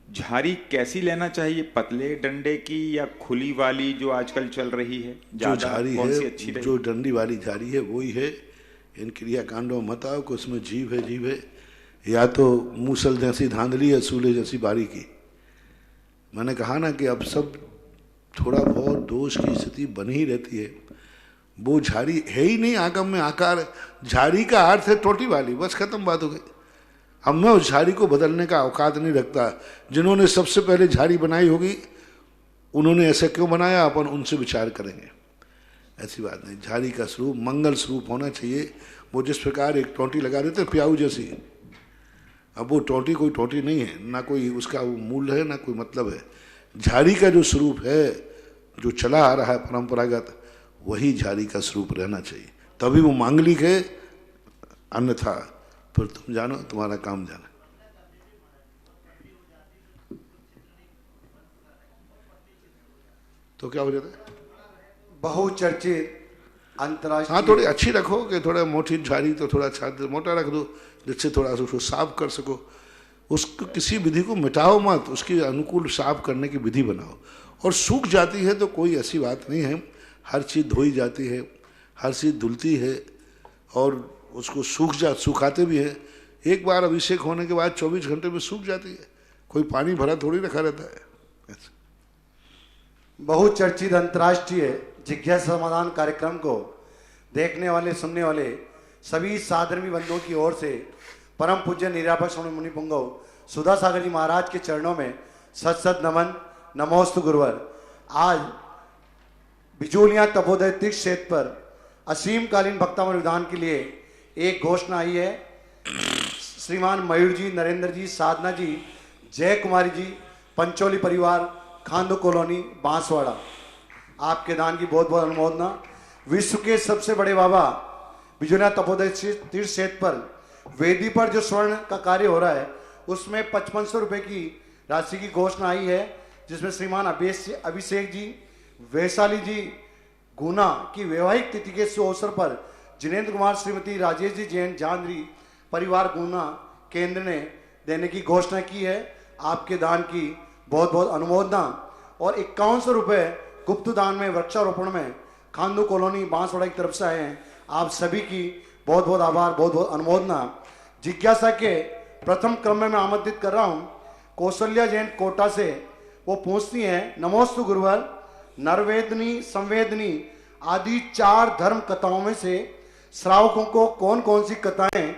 झारी कैसी लेना चाहिए, पतले डंडे की या खुली वाली जो आजकल चल रही है? जो झारी है, जो डंडी वाली झारी है वही है। इन क्रिया कांडों में मत आओ कि उसमें जीव है, या तो मूसल जैसी धांधली है, सूले जैसी बारीकी। मैंने कहा ना कि अब सब थोड़ा बहुत दोष की स्थिति बनी ही रहती है। वो झाड़ी है ही नहीं आगम में आकार, झाड़ी का अर्थ है टोटी वाली, बस खत्म बात हो गई। अब मैं उस झाड़ी को बदलने का औकात नहीं रखता। जिन्होंने सबसे पहले झाड़ी बनाई होगी उन्होंने ऐसा क्यों बनाया, अपन उनसे विचार करेंगे, ऐसी बात नहीं। झाड़ी का स्वरूप मंगल स्वरूप होना चाहिए। वो जिस प्रकार एक टोटी लगा देते प्याऊ जैसी, अब वो टोटी कोई टोटी नहीं है, ना कोई उसका मूल्य है ना कोई मतलब है। झाड़ी का जो स्वरूप है, जो चला आ रहा है परंपरागत, वही झाड़ी का स्वरूप रहना चाहिए, तभी वो मांगलिक है। अन्यथा फिर तुम जानो, तुम्हारा काम जाना। तो क्या हो जाता है? बहुचर्चित अंतरराष्ट्रीय, हाँ, थोड़ी अच्छी रखो कि थोड़ा मोटी झाड़ी तो थोड़ा छात्र मोटा रख दो, जिससे थोड़ा सा उसको साफ कर सको। उसको किसी विधि को मिटाओ मत, उसके अनुकूल साफ करने की विधि बनाओ। और सूख जाती है तो कोई ऐसी बात नहीं है, हर चीज़ धोई जाती है, हर चीज़ धुलती है और उसको सुखाते भी हैं। एक बार अभिषेक होने के बाद 24 घंटे में सूख जाती है, कोई पानी भरा थोड़ी रखा रहता है। बहुचर्चित अंतर्राष्ट्रीय जिज्ञासा समाधान कार्यक्रम को देखने वाले सुनने वाले सभी साधर्मी बंधुओं की ओर से परम पूज्य निर्यापक स्वामी मुनि पुंगव सुधा सागर जी महाराज के चरणों में सत सत नमन, नमोस्तु गुरुवर। आज बिजोलियां तपोदय तीर्थ क्षेत्र पर असीमकालीन भक्तामर विधान के लिए एक घोषणा आई है। श्रीमान मयूर जी, नरेंद्र जी, साधना जी, जय कुमारी जी, पंचोली परिवार, खांदू कॉलोनी, बांसवाड़ा, आपके दान की बहुत बहुत अनुमोदना। विश्व के सबसे बड़े बाबा बिजोलियां तपोदय तीर्थ क्षेत्र पर वेदी पर जो स्वर्ण का कार्य हो रहा है उसमें 5500 रुपये की राशि की घोषणा आई है, जिसमें श्रीमान अभिषेक जी, वैशाली जी गुना की वैवाहिक तिथि के शुभ अवसर पर जिनेन्द्र कुमार, श्रीमती राजेश जी जैन जानरी परिवार गुना केंद्र ने देने की घोषणा की है। आपके दान की बहुत बहुत अनुमोदना। और 5100 रुपये गुप्त दान में वृक्षारोपण में खांदू कॉलोनी बांसवाड़ा की तरफ से आए हैं। आप सभी की बहुत बहुत आभार, बहुत बहुत अनुमोदना। जिज्ञासा के प्रथम क्रम में मैं आमंत्रित कर रहा हूँ कौशल्या जैन कोटा से। वो पूछती हैं, नमोस्तु गुरुवर, नरवेदनी, संवेदनी आदि 4 धर्म कथाओं में से श्रावकों को कौन कौन सी कथाएं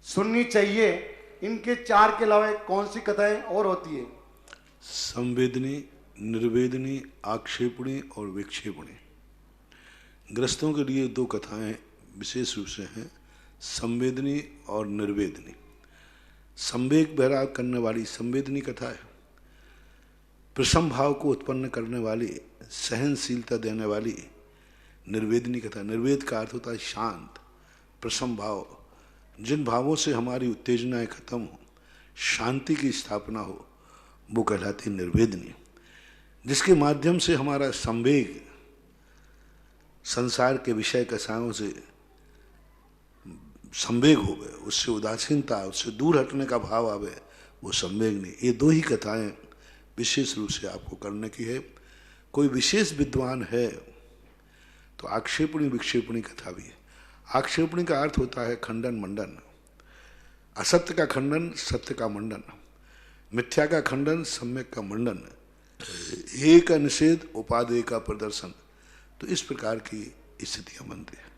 सुननी चाहिए? इनके 4 के अलावा कौन सी कथाएं और होती है? संवेदनी, निर्वेदनी, आक्षेपणी और विक्षेपणी। ग्रस्तों के लिए 2 कथाएं विशेष रूप से हैं, संवेदनी और निर्वेदनी। संवेग बहराव करने वाली संवेदनी कथा है, प्रसम भाव को उत्पन्न करने वाली, सहनशीलता देने वाली निर्वेदनी कथा। निर्वेद का अर्थ होता है शांत, प्रसम भाव, जिन भावों से हमारी उत्तेजनाएं खत्म हो, शांति की स्थापना हो, वो कहलाती निर्वेदनी। जिसके माध्यम से हमारा संवेग संसार के विषय कसायों से संवेग हो गए, उससे उदासीनता, उससे दूर हटने का भाव आवे, वो संवेग नहीं। ये 2 ही कथाएं विशेष रूप से आपको करने की है। कोई विशेष विद्वान है तो आक्षेपणी विक्षेपणी कथा भी है। आक्षेपणी का अर्थ होता है खंडन मंडन, असत्य का खंडन, सत्य का मंडन, मिथ्या का खंडन, सम्यक का मंडन, एक का निषेध, उपादेय का प्रदर्शन। तो इस प्रकार की स्थितियां बनती है।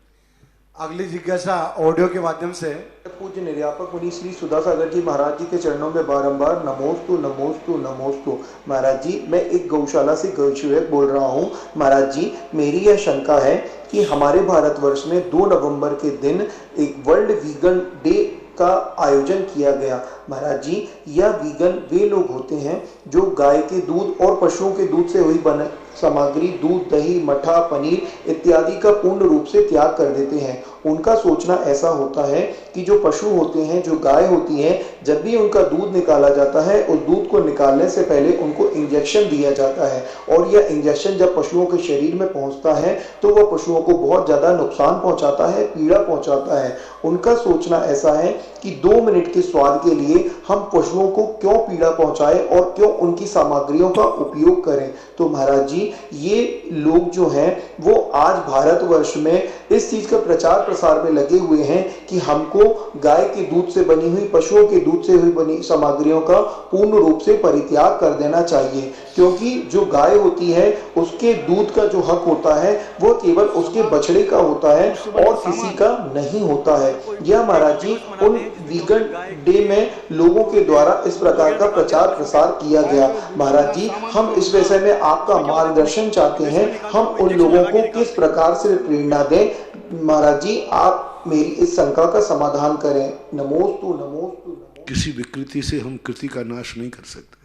अगली जिज्ञासा ऑडियो के माध्यम से पूज्य निर्यापक मुनि श्री सुधा सागर जी महाराज जी के चरणों में बारंबार नमोस्तु नमोस्तु नमोस्तु। महाराज जी, मैं एक गौशाला से गौसेवक बोल रहा हूँ। महाराज जी, मेरी यह शंका है कि हमारे भारतवर्ष में 2 नवंबर के दिन एक वर्ल्ड वीगन डे का आयोजन किया गया। महाराज जी, यह वीगन वे लोग होते हैं जो गाय के दूध और पशुओं के दूध से हुई बने सामग्री, दूध, दही, मठा, पनीर इत्यादि का पूर्ण रूप से त्याग कर देते हैं। उनका सोचना ऐसा होता है कि जो पशु होते हैं, जो गाय होती है, जब भी उनका दूध निकाला जाता है, उस दूध को निकालने से पहले उनको इंजेक्शन दिया जाता है और यह इंजेक्शन जब पशुओं के शरीर में पहुंचता है तो वह पशुओं को बहुत ज्यादा नुकसान पहुंचाता है, पीड़ा पहुंचाता है। उनका सोचना ऐसा है कि 2 मिनट के स्वाद के लिए हम पशुओं को क्यों पीड़ा पहुंचाएं और क्यों उनकी सामग्रियों का उपयोग करें। तो महाराज जी, ये लोग जो हैं वो आज भारतवर्ष में इस चीज का प्रचार प्रसार में लगे हुए हैं कि हमको गाय के दूध से बनी हुई, पशुओं के दूध से हुई बनी सामग्रियों का पूर्ण रूप से परित्याग कर देना चाहिए, क्योंकि जो गाय होती है उसके दूध का जो हक होता है वो केवल उसके बछड़े का होता है और किसी का नहीं होता है। यह महाराज जी उन वीगन डे में लोगों के द्वारा इस प्रकार का प्रचार प्रसार किया गया। महाराज जी, हम इस विषय में आपका मार्गदर्शन चाहते हैं, हम उन लोगों को किस प्रकार से प्रेरणा दें। महाराज जी, आप मेरी इस शंका का समाधान करें। नमोस्तु नमोस्तु। किसी विकृति से हम कृति का नाश नहीं कर सकते।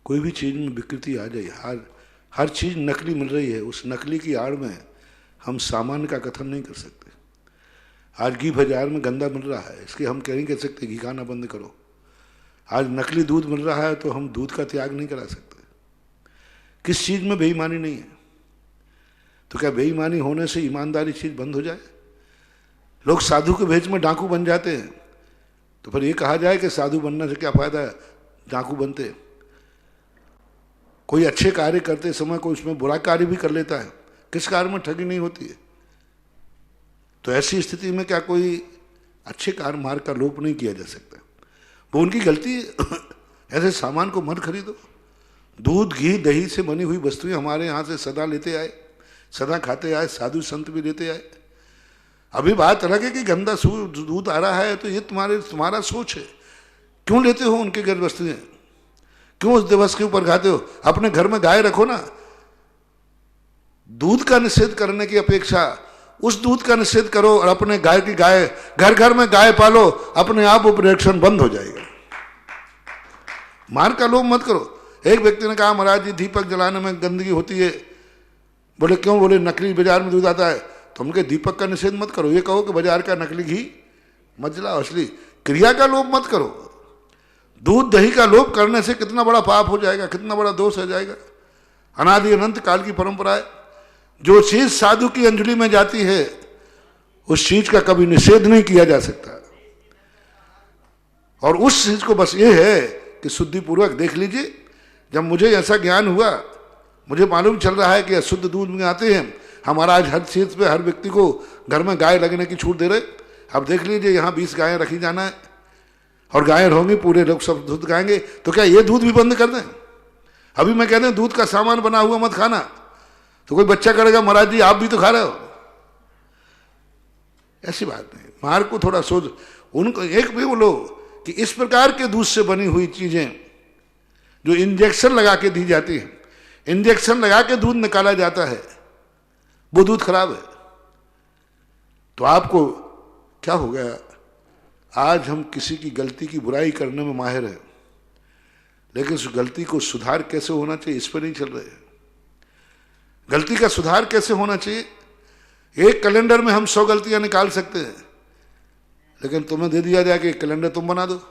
कोई भी चीज में विकृति आ जाए, हर चीज नकली मिल रही है, उस नकली की आड़ में हम सामान्य का कथन नहीं कर सकते। आज घी बाजार में गंदा मिल रहा है, इसके हम कह नहीं कह सकते घी खाना बंद करो। आज नकली दूध मिल रहा है तो हम दूध का त्याग नहीं करा सकते। किस चीज में बेईमानी नहीं है, तो क्या बेईमानी होने से ईमानदारी चीज बंद हो जाए? लोग साधु के भेष में डाकू बन जाते हैं, तो तो फिर ये कहा जाए कि साधु बनने से क्या फायदा है, डाकू बनते। कोई अच्छे कार्य करते समय कोई उसमें बुरा कार्य भी कर लेता है, किस कार्य में ठगी नहीं होती है? तो ऐसी स्थिति में क्या कोई अच्छे कार्य मार्ग का लोप नहीं किया जा सकता? वो उनकी गलती है। ऐसे सामान को मत खरीदो। दूध घी दही से बनी हुई वस्तुएं हमारे यहाँ से सदा लेते आए, सदा खाते आए, साधु संत भी लेते आए। अभी बात अलग है कि गंदा दूध आ रहा है तो ये तुम्हारा सोच है। क्यों लेते हो उनके घर वस्तुएं? क्यों उस दिवस के ऊपर खाते हो? अपने घर में गाय रखो ना। दूध का निषेध करने की अपेक्षा उस दूध का निषेध करो और अपने गाय घर घर में गाय पालो, अपने आप ऑपरेशन बंद हो जाएगा। मार का लोभ मत करो। एक व्यक्ति ने कहा, महाराज जी दीपक जलाने में गंदगी होती है। बोले क्यों? बोले नकली बाजार में दूध आता है। तो हम कहे दीपक का निषेध मत करो, ये कहो कि बाजार का नकली घी मत जलाओ, असली क्रिया का लोभ मत करो। दूध दही का लोभ करने से कितना बड़ा पाप हो जाएगा, कितना बड़ा दोष हो जाएगा। अनादि अनंत काल की परंपरा है। जो चीज साधु की अंजलि में जाती है उस चीज का कभी निषेध नहीं किया जा सकता। और उस चीज को बस ये है कि शुद्धि पूर्वक देख लीजिए। जब मुझे ऐसा ज्ञान हुआ, मुझे मालूम चल रहा है कि अशुद्ध दूध में आते हैं, हमारा आज हर चीज पे हर व्यक्ति को घर में गाय लगने की छूट दे रहे। अब देख लीजिए यहाँ 20 गायें रखी जाना है और गायें होंगी, पूरे लोग सब दूध गाएंगे। तो क्या ये दूध भी बंद कर दें? अभी मैं कहते हैं दूध का सामान बना हुआ मत खाना, तो कोई बच्चा करेगा महाराज जी आप भी तो खा रहे हो। ऐसी बात नहीं। मार्ग को थोड़ा सोच। उनको एक भी बोलो कि इस प्रकार के दूध से बनी हुई चीजें जो इंजेक्शन लगा के दी जाती है, इंजेक्शन लगा के दूध निकाला जाता है, वो दूध खराब है। तो आपको क्या हो गया? आज हम किसी की गलती की बुराई करने में माहिर हैं, लेकिन उस गलती को सुधार कैसे होना चाहिए इस पर नहीं चल रहे हैं। गलती का सुधार कैसे होना चाहिए? एक कैलेंडर में हम 100 गलतियां निकाल सकते हैं, लेकिन तुम्हें दे दिया जाए कि कैलेंडर तुम बना दो।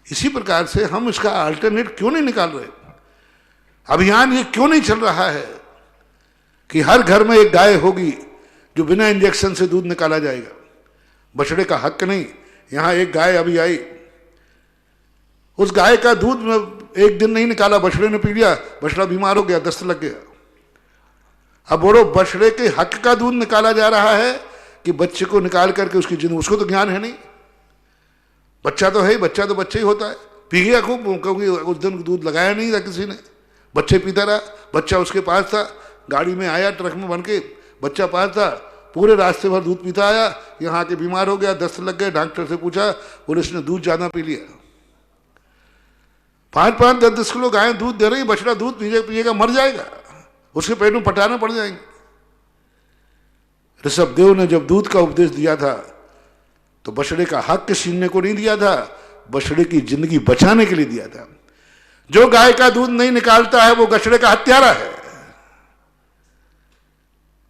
इसी प्रकार से हम इसका अल्टरनेट क्यों नहीं निकाल रहे? अभियान ये क्यों नहीं चल रहा है कि हर घर में एक गाय होगी जो बिना इंजेक्शन से दूध निकाला जाएगा? बछड़े का हक नहीं। यहां एक गाय अभी आई, उस गाय का दूध में एक दिन नहीं निकाला, बछड़े ने पी लिया, बछड़ा बीमार हो गया, दस्त लग गया। अब बोलो बछड़े के हक का दूध निकाला जा रहा है कि बच्चे को निकाल करके उसकी जिंदगी? उसको तो ज्ञान है नहीं। बच्चा तो है ही, बच्चा तो बच्चा ही होता है। पी गया खूब, क्योंकि उस दिन दूध लगाया नहीं था किसी ने, बच्चे पीता रहा। बच्चा उसके पास था, गाड़ी में आया ट्रक में बन के, बच्चा पास था, पूरे रास्ते भर दूध पीता आया, यहाँ के बीमार हो गया, दस्त लग गए। डॉक्टर से पूछा, बोले इसने दूध ज्यादा पी लिया। 5-5, 10-10 किलो गाय दूध दे रही, बछड़ा दूध पिएगा मर जाएगा, उसके पेट में पटाने पड़ जाएंगे। ऋषभदेव ने जब दूध का उपदेश दिया था तो बछड़े का हक छीनने को नहीं दिया था, बछड़े की जिंदगी बचाने के लिए दिया था। जो गाय का दूध नहीं निकालता है वो बछड़े का हत्यारा है।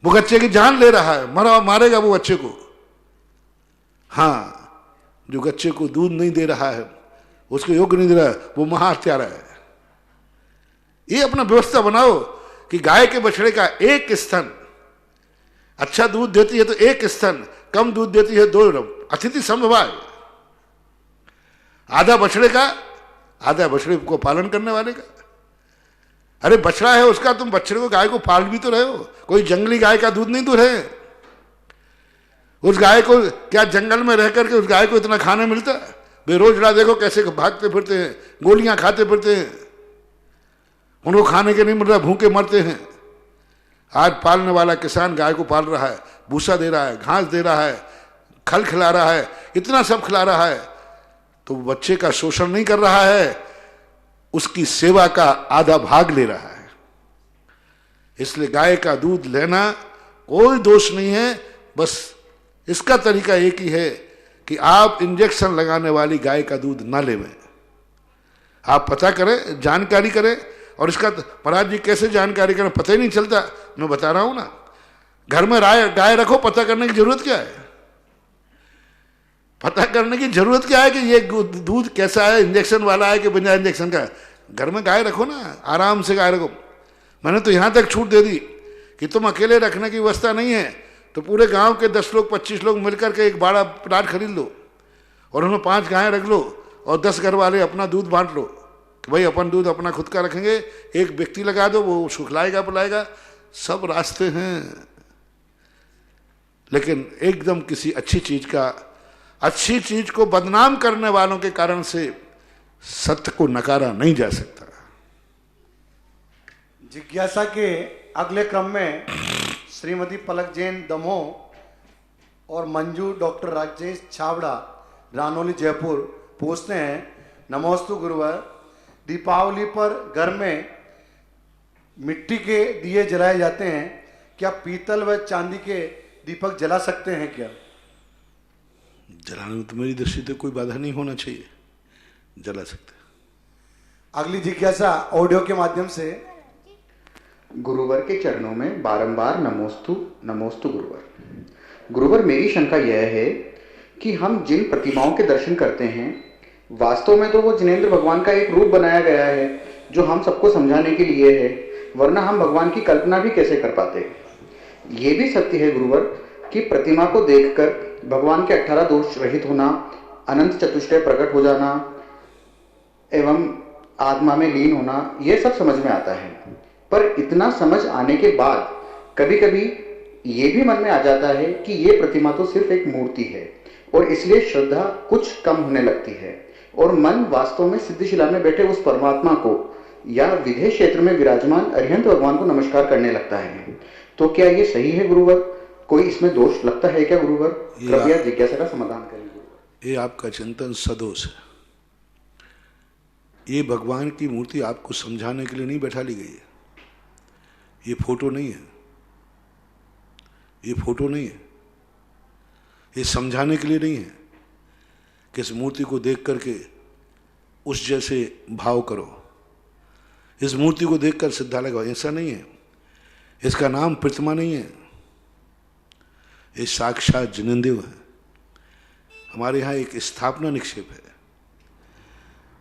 वो बच्चे की जान ले रहा है, मारेगा वो बच्चे को। हाँ, जो बच्चे को दूध नहीं दे रहा है, उसको योग्य नहीं दे रहा है, वो महाहत्यारा है। ये अपना व्यवस्था बनाओ कि गाय के बछड़े का एक स्तन अच्छा दूध देती है तो एक स्तन, कम दूध देती है 2, अतिथि समभाग। आधा बछड़े का, आधा बछड़े को पालन करने वाले का। अरे बछड़ा है उसका, तुम बछड़े को, गाय को पाल भी तो रहे हो। कोई जंगली गाय का दूध नहीं दो रहे। उस गाय को क्या जंगल में रह करके उस गाय को इतना खाना मिलता है? बेरोजगार देखो कैसे भागते फिरते हैं, गोलियां खाते फिरते हैं, उनको खाने के नहीं मिल रहा, भूखे मरते हैं। आज पालने वाला किसान गाय को पाल रहा है, भूसा दे रहा है, घास दे रहा है, खल खिला रहा है, इतना सब खिला रहा है, तो बच्चे का शोषण नहीं कर रहा है, उसकी सेवा का आधा भाग ले रहा है। इसलिए गाय का दूध लेना कोई दोष नहीं है। बस इसका तरीका एक ही है कि आप इंजेक्शन लगाने वाली गाय का दूध ना लेवें। आप पता करें, जानकारी करें। और इसका महाराज जी कैसे जानकारी करें, पता ही नहीं चलता। मैं बता रहा हूं ना, घर में गाय रखो, पता करने की जरूरत क्या है? पता करने की जरूरत क्या है कि ये दूध कैसा है, इंजेक्शन वाला है कि बिना इंजेक्शन का? घर में गाय रखो ना, आराम से गाय रखो। मैंने तो यहां तक छूट दे दी कि तुम अकेले रखने की व्यवस्था नहीं है, तो पूरे गांव के 10 लोग 25 लोग मिलकर के एक बड़ा प्लाट खरीद लो और उनमें 5 गायें रख लो और 10 घर वाले अपना दूध बांट लो कि भाई अपन दूध अपना खुद का रखेंगे, एक व्यक्ति लगा दो, वो सुखलाएगा पिलाएगा। सब रास्ते हैं, लेकिन एकदम किसी अच्छी चीज को बदनाम करने वालों के कारण से सत्य को नकारा नहीं जा सकता। जिज्ञासा के अगले क्रम में श्रीमती पलक जैन दमोह और मंजू डॉक्टर राजेश छाबड़ा रानौली जयपुर पूछते हैं, नमोस्तु गुरुवर, दीपावली पर घर में मिट्टी के दिए जलाए जाते हैं, क्या पीतल व चांदी के दीपक जला सकते हैं क्या? जलाने में तो मेरी दृष्टि से कोई बाधा नहीं होना चाहिए, जला सकते। अगली जिज्ञासा ऑडियो के माध्यम से। गुरुवर के चरणों में बारंबार नमोस्तु नमोस्तु गुरुवर। गुरुवर, मेरी शंका यह है कि हम जिन प्रतिमाओं के दर्शन करते हैं वास्तव में तो वो जिनेंद्र भगवान का एक रूप बनाया गया है जो हम सबको समझाने के लिए है, वरना हम भगवान की कल्पना भी कैसे कर पाते। ये भी सत्य है गुरुवर कि प्रतिमा को देखकर भगवान के 18 दोष रहित होना, अनंत चतुष्टय प्रकट हो जाना एवं आत्मा में लीन होना, यह सब समझ में आता है। पर इतना समझ आने के बाद कभी कभी ये भी मन में आ जाता है कि ये प्रतिमा तो सिर्फ एक मूर्ति है और इसलिए श्रद्धा कुछ कम होने लगती है और मन वास्तव में सिद्धिशिला में बैठे उस परमात्मा को या विधेय क्षेत्र में विराजमान अरिहंत भगवान को नमस्कार करने लगता है। तो क्या ये सही है गुरुवर? कोई इसमें दोष लगता है क्या गुरुवर? कृपया जिज्ञासा का समाधान करें गुरुवर। ये आपका चिंतन सदोष है। ये भगवान की मूर्ति आपको समझाने के लिए नहीं बैठा ली गई है। ये फोटो नहीं है, ये फोटो नहीं है, ये समझाने के लिए नहीं है कि इस मूर्ति को देख करके उस जैसे भाव करो, इस मूर्ति को देखकर सिद्धा लगाओ, ऐसा नहीं है। इसका नाम प्रतिमा नहीं है, ये साक्षात जिनेंद्र है। हमारे यहाँ एक स्थापना निक्षेप है।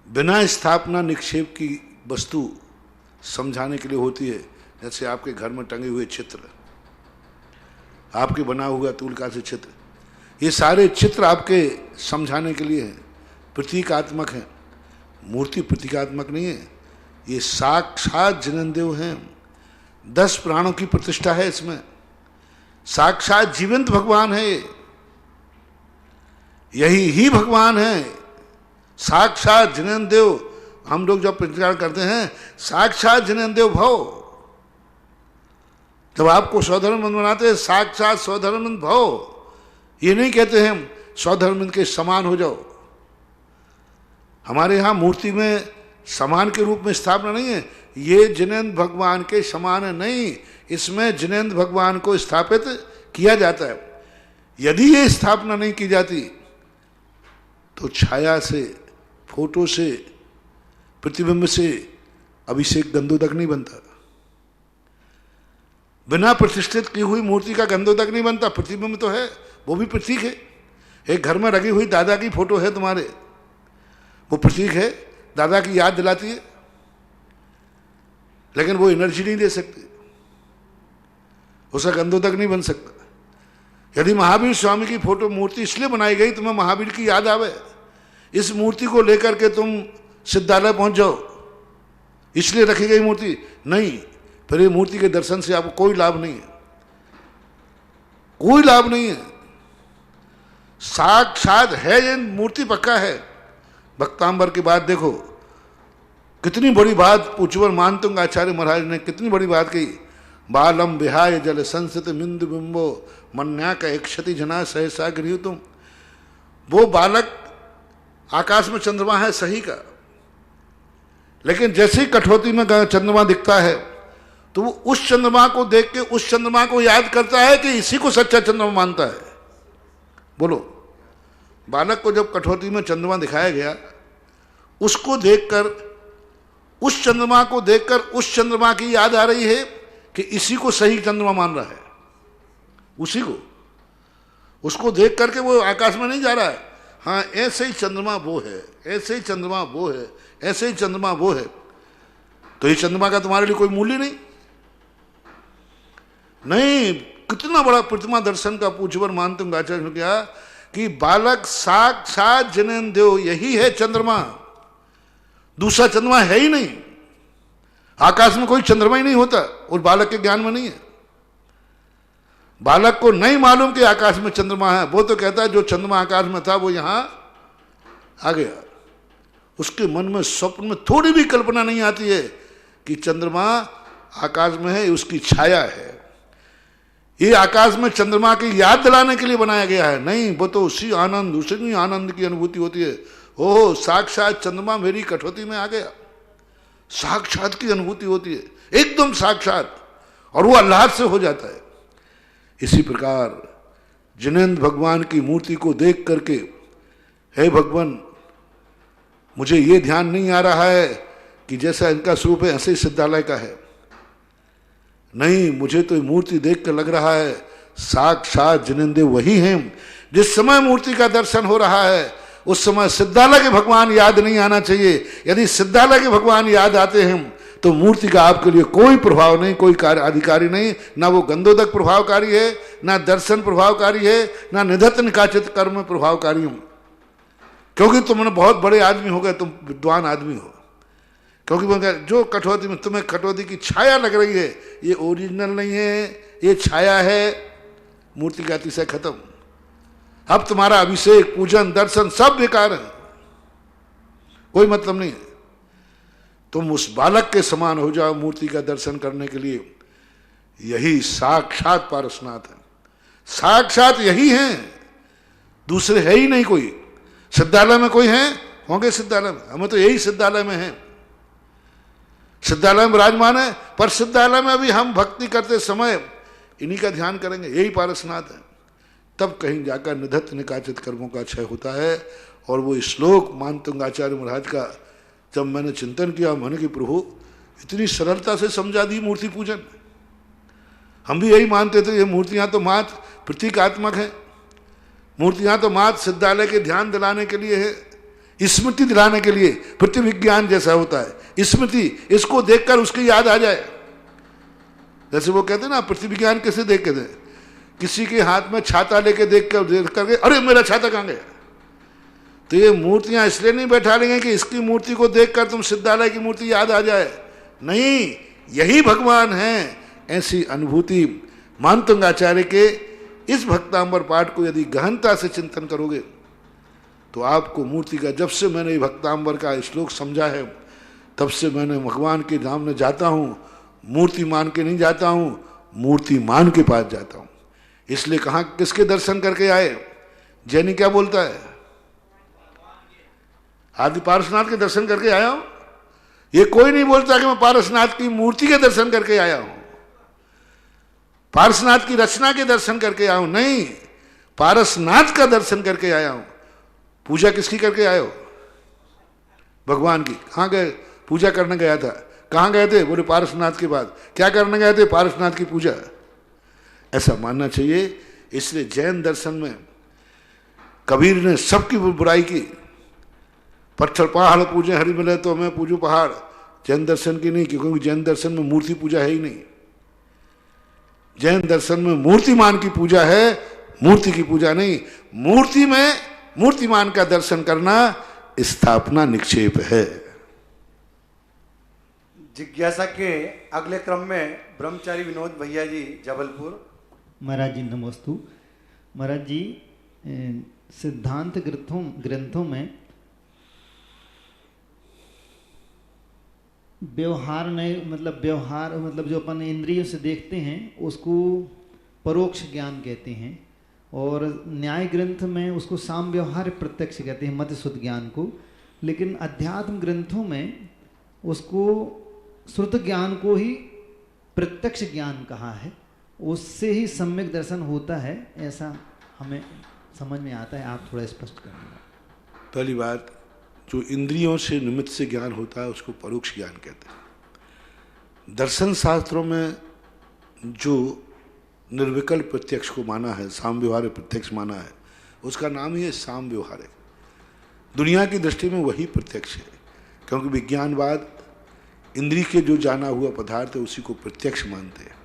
बिना स्थापना निक्षेप की वस्तु समझाने के लिए होती है, जैसे आपके घर में टंगे हुए चित्र, आपके बना हुआ तुलका से चित्र, ये सारे चित्र आपके समझाने के लिए हैं, प्रतीकात्मक हैं। मूर्ति प्रतीकात्मक नहीं है, ये साक्षात जिनेंद्र हैं। 10 प्राणों की प्रतिष्ठा है इसमें, साक्षात जीवंत भगवान है, यही ही भगवान है, साक्षात जिनेंद्र। हम लोग जब प्रतिकार करते हैं साक्षात जिनेंद्र भव, जब आपको स्वधर्मबंध बनाते हैं साक्षात स्वधर्मबंध भव, ये नहीं कहते हैं स्वधर्मबंध के समान हो जाओ। हमारे यहाँ मूर्ति में समान के रूप में स्थापना नहीं है, ये जिनेंद्र भगवान के समान है नहीं, इसमें जिनेंद्र भगवान को स्थापित किया जाता है। यदि ये स्थापना नहीं की जाती तो छाया से, फोटो से, प्रतिबिंब से अभिषेक गंधोदक नहीं बनता। बिना प्रतिष्ठित की हुई मूर्ति का गंधोदक नहीं बनता। प्रतिबिंब तो है, वो भी प्रतीक है। एक घर में रखी हुई दादा की फोटो है तुम्हारे, वो प्रतीक है, दादा की याद दिलाती है, लेकिन वो एनर्जी नहीं दे सकती, उसका गंधोदक नहीं बन सकता। यदि महावीर स्वामी की फोटो मूर्ति इसलिए बनाई गई तुम्हें महावीर की याद आवे, इस मूर्ति को लेकर के तुम सिद्धालय पहुंच जाओ, इसलिए रखी गई मूर्ति नहीं, फिर ये मूर्ति के दर्शन से आपको कोई लाभ नहीं है, कोई लाभ नहीं है। साक्षात है ये मूर्ति, पक्का है। भक्तांबर की बात देखो, कितनी बड़ी बात पूज्यवर मानतुंग आचार्य महाराज ने कितनी बड़ी बात कही। बालम विहाय जल संसित मिंदु बिंबो मन्या का एक क्षति जना सहसा गृह तुम। वो बालक आकाश में चंद्रमा है सही का, लेकिन जैसे ही कठौती में चंद्रमा दिखता है तो वो उस चंद्रमा को देख के उस चंद्रमा को याद करता है कि इसी को सच्चा चंद्रमा मानता है। बोलो, बालक को जब कठौती में चंद्रमा दिखाया गया, उसको देखकर, उस चंद्रमा को देखकर उस चंद्रमा की याद आ रही है कि इसी को सही चंद्रमा मान रहा है, उसी को, उसको देख करके वो आकाश में नहीं जा रहा है, हाँ ऐसे ही चंद्रमा वो है, ऐसे ही चंद्रमा वो है, ऐसे ही चंद्रमा वो है। तो ये चंद्रमा का तुम्हारे लिए कोई मूल्य नहीं, कितना बड़ा प्रतिमा दर्शन का पूज्यवर मानतंग आचार्य ने किया कि बालक साक्षात जनेन्द्रो, यही है चंद्रमा, दूसरा चंद्रमा है ही नहीं। आकाश में कोई चंद्रमा ही नहीं होता और बालक के ज्ञान में नहीं है। बालक को नहीं मालूम कि आकाश में चंद्रमा है, वो तो कहता है जो चंद्रमा आकाश में था वो यहां आ गया। उसके मन में स्वप्न में थोड़ी भी कल्पना नहीं आती है कि चंद्रमा आकाश में है, उसकी छाया है। ये आकाश में चंद्रमा की याद दिलाने के लिए बनाया गया है, नहीं, वो तो उसी आनंद, उसी आनंद की अनुभूति होती है। ओह, साक्षात चंद्रमा मेरी कठौती में आ गया, साक्षात की अनुभूति होती है, एकदम साक्षात, और वो अल्लाह से हो जाता है। इसी प्रकार जिनेंद्र भगवान की मूर्ति को देख करके, हे भगवान, मुझे ये ध्यान नहीं आ रहा है कि जैसा इनका स्वरूप है ऐसे ही सिद्धालय का है, नहीं, मुझे तो मूर्ति देख कर लग रहा है साक्षात जिनेंद्र वही हैं। जिस समय मूर्ति का दर्शन हो रहा है उस समय सिद्धालय के भगवान याद नहीं आना चाहिए। यदि सिद्धालय के भगवान याद आते हैं तो मूर्ति का आपके लिए कोई प्रभाव नहीं, कोई कार्य अधिकारी नहीं, ना वो गंधोदक प्रभावकारी है, ना दर्शन प्रभावकारी है, ना निधत्त निकाचित कर्म प्रभावकारी हूं। क्योंकि तुमने बहुत बड़े आदमी हो गए, तुम विद्वान आदमी हो। क्योंकि जो कठौती में तुम्हें कठौती की छाया लग रही है, ये ओरिजिनल नहीं है, ये छाया है। मूर्ति का अतिशय खत्म। अब तुम्हारा अभिषेक, पूजन, दर्शन सब बेकार है, कोई मतलब नहीं है। तुम उस बालक के समान हो जाओ मूर्ति का दर्शन करने के लिए। यही साक्षात पारसनाथ है, साक्षात यही है, दूसरे है ही नहीं कोई। सिद्धालय में कोई है होंगे, सिद्धालय में, हमें तो यही सिद्धालय में है, सिद्धालय में विराजमान है। पर सिद्धालय में भी हम भक्ति करते समय इन्हीं का ध्यान करेंगे, यही पारसनाथ है। तब कहीं जाकर निधत्त निकाचित कर्मों का क्षय होता है। और वो श्लोक मानतंग आचार्य महाराज का जब मैंने चिंतन किया, मैंने कि प्रभु इतनी सरलता से समझा दी मूर्ति पूजन। हम भी यही मानते थे ये मूर्तियां तो मात्र प्रतीकात्मक है, मूर्तियां तो मात्र सिद्धालय के ध्यान दिलाने के लिए है, स्मृति दिलाने के लिए, प्रतिविज्ञान जैसा होता है स्मृति, इसको देखकर उसकी याद आ जाए। जैसे वो कहते हैं ना, प्रतिविज्ञान कैसे देख के दे, किसी के हाथ में छाता लेके देख करके अरे मेरा छाता कहाँ गया। तो ये मूर्तियां इसलिए नहीं बैठा लेंगे कि इसकी मूर्ति को देखकर तुम सिद्धालय की मूर्ति याद आ जाए, नहीं, यही भगवान है। ऐसी अनुभूति मानतंग आचार्य के इस भक्तांबर पाठ को यदि गहनता से चिंतन करोगे तो आपको मूर्ति का, जब से मैंने भक्तांबर का श्लोक समझा है तब से मैंने भगवान के धाम में जाता हूँ, मूर्ति मान के नहीं जाता हूँ, मूर्ति मान के पास जाता हूँ। इसलिए कहाँ किसके दर्शन करके आए, जैनी क्या बोलता है, आदि पारसनाथ के दर्शन करके आया हूं। ये कोई नहीं बोलता कि मैं पारसनाथ की मूर्ति के दर्शन करके आया हूं, पारसनाथ की रचना के दर्शन करके आया हूं, नहीं, पारसनाथ का दर्शन करके आया हूं। पूजा किसकी करके आए हो, भगवान की। कहाँ गए, पूजा करने गया था, कहाँ गए थे, बोले पारसनाथ के बाद। क्या करने गए थे, पारसनाथ की पूजा। ऐसा मानना चाहिए। इसलिए जैन दर्शन में कबीर ने सबकी बुराई की, पत्थर पहाड़ पूजे हरि मिले तो मैं पूजू पहाड़, जैन दर्शन की नहीं, क्योंकि जैन दर्शन में मूर्ति पूजा है ही नहीं। जैन दर्शन में मूर्तिमान की पूजा है, मूर्ति की पूजा नहीं। मूर्ति में मूर्तिमान का दर्शन करना स्थापना निक्षेप है। जिज्ञासा के अगले क्रम में ब्रह्मचारी विनोद भैया जी जबलपुर। महाराज जी नमोस्तु। महाराज जी, सिद्धांत ग्रंथों में व्यवहार मतलब जो अपन इंद्रियों से देखते हैं उसको परोक्ष ज्ञान कहते हैं, और न्याय ग्रंथ में उसको साम व्यवहार प्रत्यक्ष कहते हैं, मत शुद्ध ज्ञान को। लेकिन अध्यात्म ग्रंथों में उसको श्रुत ज्ञान को ही प्रत्यक्ष ज्ञान कहा है, उससे ही सम्यक दर्शन होता है, ऐसा हमें समझ में आता है। आप थोड़ा स्पष्ट करेंगे। पहली बात, जो इंद्रियों से निमित्त से ज्ञान होता है उसको परोक्ष ज्ञान कहते हैं। दर्शन शास्त्रों में जो निर्विकल्प प्रत्यक्ष को माना है, साम व्यवहार प्रत्यक्ष माना है, उसका नाम ही है साम व्यवहार। दुनिया की दृष्टि में वही प्रत्यक्ष है, क्योंकि विज्ञानवाद इंद्रिय के जो जाना हुआ पदार्थ है उसी को प्रत्यक्ष मानते हैं।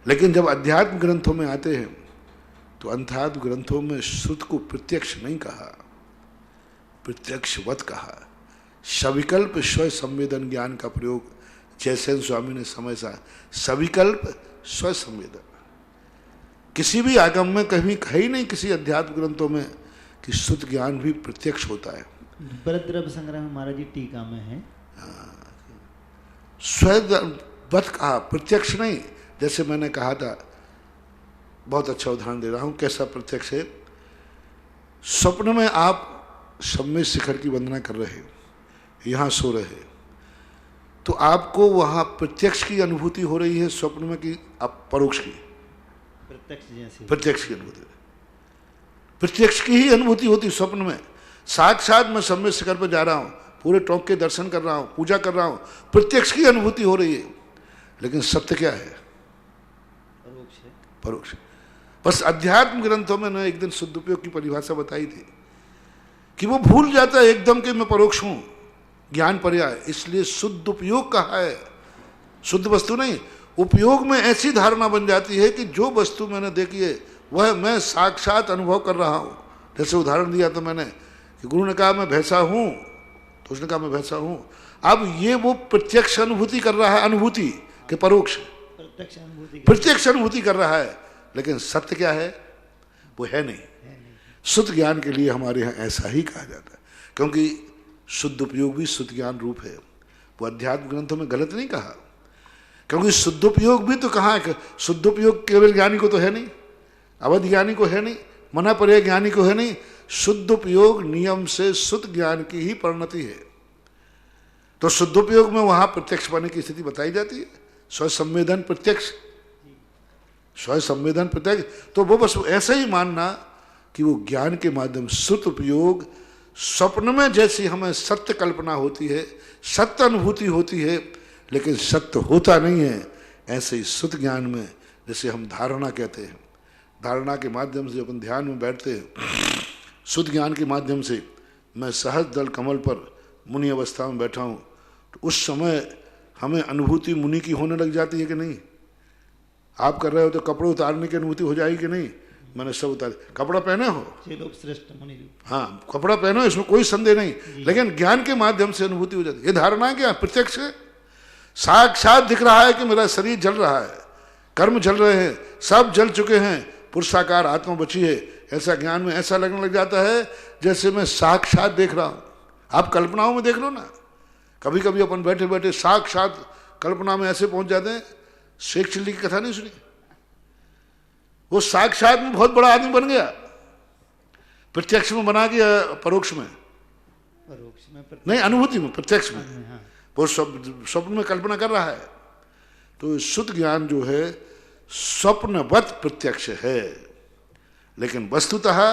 लेकिन जब अध्यात्म ग्रंथों में आते हैं तो अध्यात्म ग्रंथों में श्रुत को प्रत्यक्ष नहीं कहा, प्रत्यक्षवत कहा। सविकल्प स्व संवेदन ज्ञान का प्रयोग जयसेन स्वामी ने समझा। सविकल्प स्व संवेदन किसी भी आगम में कहीं कहीं नहीं, किसी अध्यात्म ग्रंथों में कि शुद्ध ज्ञान भी प्रत्यक्ष होता है। बृहद्रव्य संग्रह में महाराज जी टीका में है स्ववत कहा, प्रत्यक्ष नहीं। जैसे मैंने कहा था, बहुत अच्छा उदाहरण दे रहा हूं कैसा प्रत्यक्ष है। स्वप्न में आप सम्मेद शिखर की वंदना कर रहे हो, यहाँ सो रहे, तो आपको वहाँ प्रत्यक्ष की अनुभूति हो रही है स्वप्न में कि आप परोक्ष की? प्रत्यक्ष की अनुभूति, प्रत्यक्ष की ही अनुभूति होती स्वप्न में। साक्षात मैं सम्मेद शिखर पर जा रहा हूँ, पूरे टोंक के दर्शन कर रहा हूँ, पूजा कर रहा हूँ, प्रत्यक्ष की अनुभूति हो रही है। लेकिन सत्य क्या है? परोक्ष। बस अध्यात्म ग्रंथों में ना एक दिन शुद्ध उपयोग की परिभाषा बताई थी कि वो भूल जाता है एकदम कि मैं परोक्ष हूं, ज्ञान पर्याय, इसलिए शुद्ध उपयोग कहा है, शुद्ध वस्तु नहीं। उपयोग में ऐसी धारणा बन जाती है कि जो वस्तु मैंने देखी है वह मैं साक्षात अनुभव कर रहा हूं। जैसे उदाहरण दिया था मैंने कि गुरु ने कहा मैं भैंसा हूं, तो उसने कहा मैं भैंसा हूं। अब ये वो प्रत्यक्ष अनुभूति कर रहा है, अनुभूति के परोक्ष प्रत्यक्ष अनुभूति कर रहा है, लेकिन सत्य क्या है? वो है नहीं। शुद्ध ज्ञान के लिए हमारे यहाँ ऐसा ही कहा जाता है, क्योंकि शुद्ध उपयोग भी शुद्ध ज्ञान रूप है। वो अध्यात्म ग्रंथों में गलत नहीं कहा, क्योंकि शुद्ध उपयोग भी तो कहाँ है? शुद्ध उपयोग केवल ज्ञानी को तो है नहीं, अवध ज्ञानी को है नहीं, मना पर्याय ज्ञानी को है नहीं। शुद्ध उपयोग नियम से शुद्ध ज्ञान की ही परिणति है। तो शुद्ध उपयोग में वहां प्रत्यक्ष पाने की स्थिति बताई जाती है। स्व संवेदन प्रत्यक्ष, स्व संवेदन प्रत्यक्ष, तो वो बस ऐसा ही मानना कि वो ज्ञान के माध्यम शुद्ध उपयोग स्वप्न में जैसी हमें सत्य कल्पना होती है, सत्य अनुभूति होती है, लेकिन सत्य होता नहीं है। ऐसे ही शुद्ध ज्ञान में जैसे हम धारणा कहते हैं, धारणा के माध्यम से अपन ध्यान में बैठते हैं, शुद्ध ज्ञान के माध्यम से मैं सहज दल कमल पर मुनि अवस्था में बैठा हूँ, तो उस समय हमें अनुभूति मुनि की होने लग जाती है कि नहीं? आप कर रहे हो तो कपड़े उतारने की अनुभूति हो जाएगी कि नहीं? मैंने सब उतार, कपड़ा पहने हो, श्रेष्ठ मुनि, हाँ कपड़ा पहनो, इसमें कोई संदेह नहीं, लेकिन ज्ञान के माध्यम से अनुभूति हो जाती है। ये धारणा है क्या? प्रत्यक्ष है। साक्षात दिख रहा है कि मेरा शरीर जल रहा है, कर्म जल रहे हैं, सब जल चुके हैं, पुरुषाकार आत्मा बची है। ऐसा ज्ञान में ऐसा लगने लग जाता है जैसे मैं साक्षात देख रहा हूँ। आप कल्पनाओं में देख लो ना, कभी कभी अपन बैठे बैठे साक्षात कल्पना में ऐसे पहुंच जाते हैं। शेख चिल्ली की कथा नहीं सुनी? वो साक्षात में बहुत बड़ा आदमी बन गया, प्रत्यक्ष में बना गया, परोक्ष में नहीं, अनुभूति में, प्रत्यक्ष में। वो स्वप्न में कल्पना कर रहा है। तो शुद्ध ज्ञान जो है स्वप्नवत प्रत्यक्ष है, लेकिन वस्तुतः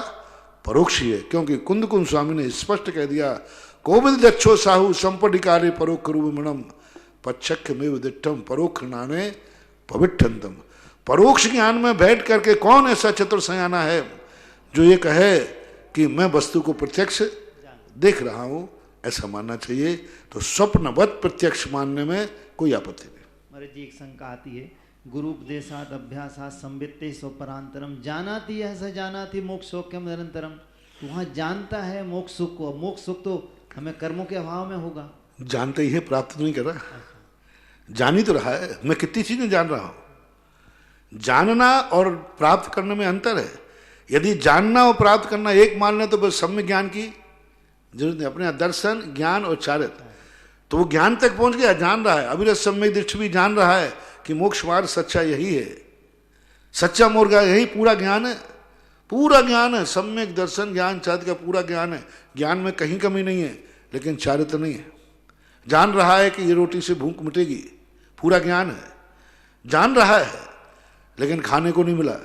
परोक्ष ही है। क्योंकि कुंद कुंद स्वामी ने स्पष्ट कह दिया, कोविद दक्षो साहु संपटिकारे परोक्ष रूपमणम पच्छक्ष में विदिष्टम परोक्ष नाने पविठंतम। परोक्ष ज्ञान में बैठ करके कौन ऐसा चतुर सयाना है जो ये कहे कि मैं वस्तु को प्रत्यक्ष देख रहा हूं? ऐसा मानना चाहिए। तो स्वप्नवत प्रत्यक्ष मानने में कोई आपत्ति नहीं। महाराज जी एक शंका आती है, गुरु उपदेशात अभ्यासात संवित्ते स्वपरांतरम जानाति है स जानाति मोक्ष सौख्यम निरंतरम। तो वहाँ जानता है मोक्ष सुख को, मोक्ष सुख तो हमें कर्मों के अभाव में होगा। जानते ही है, प्राप्त तो नहीं कर रहा, जान ही तो रहा है। मैं कितनी चीजें जान रहा हूं। जानना और प्राप्त करने में अंतर है। यदि जानना और प्राप्त करना एक मान लें तो बस सम्यक ज्ञान की जरूरत नहीं। अपने दर्शन, ज्ञान और चारित्र, तो वो ज्ञान तक पहुंच गया, जान रहा है। अविरत सम्यक दृष्टि भी जान रहा है कि मोक्ष मार्ग सच्चा यही है, सच्चा मोर्ग यही पूरा ज्ञान है, पूरा ज्ञान है। सम्यक दर्शन, ज्ञान, चारित्र का पूरा ज्ञान है। ज्ञान में कहीं कमी नहीं है, लेकिन चारित्र नहीं है। जान रहा है कि ये रोटी से भूख मिटेगी, पूरा ज्ञान है। जान रहा है, लेकिन खाने को नहीं मिला,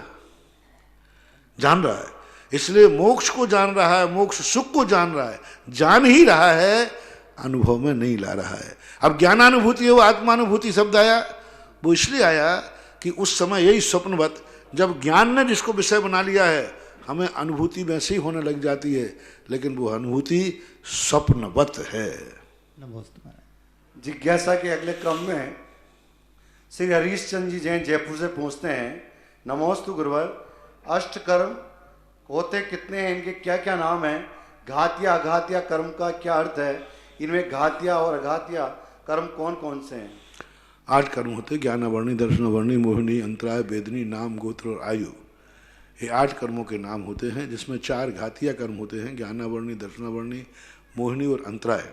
जान रहा है। इसलिए मोक्ष को जान रहा है, मोक्ष सुख को जान रहा है, जान ही रहा है, अनुभव में नहीं ला रहा है। अब ज्ञानानुभूति है, वो आत्मानुभूति शब्द आया, वो इसलिए आया कि उस समय यही स्वप्नवत, जब ज्ञान ने जिसको विषय बना लिया है, हमें अनुभूति वैसे ही होने लग जाती है, लेकिन वो अनुभूति स्वप्नवत है। जिज्ञासा के अगले क्रम में श्री हरीश चंद जी जैन जयपुर से पूछते हैं, नमोस्तु गुरुवर, अष्टकर्म होते कितने हैं, इनके क्या क्या नाम हैं, घातिया अघातिया कर्म का क्या अर्थ है, इनमें घातिया और अघातिया कर्म कौन कौन से हैं? 8 कर्म होते, ज्ञानावर्णी, दर्शनावर्णी, मोहिनी, अंतराय, वेदनी, नाम, गोत्र और आयु। ये 8 कर्मों के नाम होते हैं, जिसमें 4 घातिया कर्म होते हैं, ज्ञानावर्णी, दर्शनावर्णी, मोहिनी और अंतराय।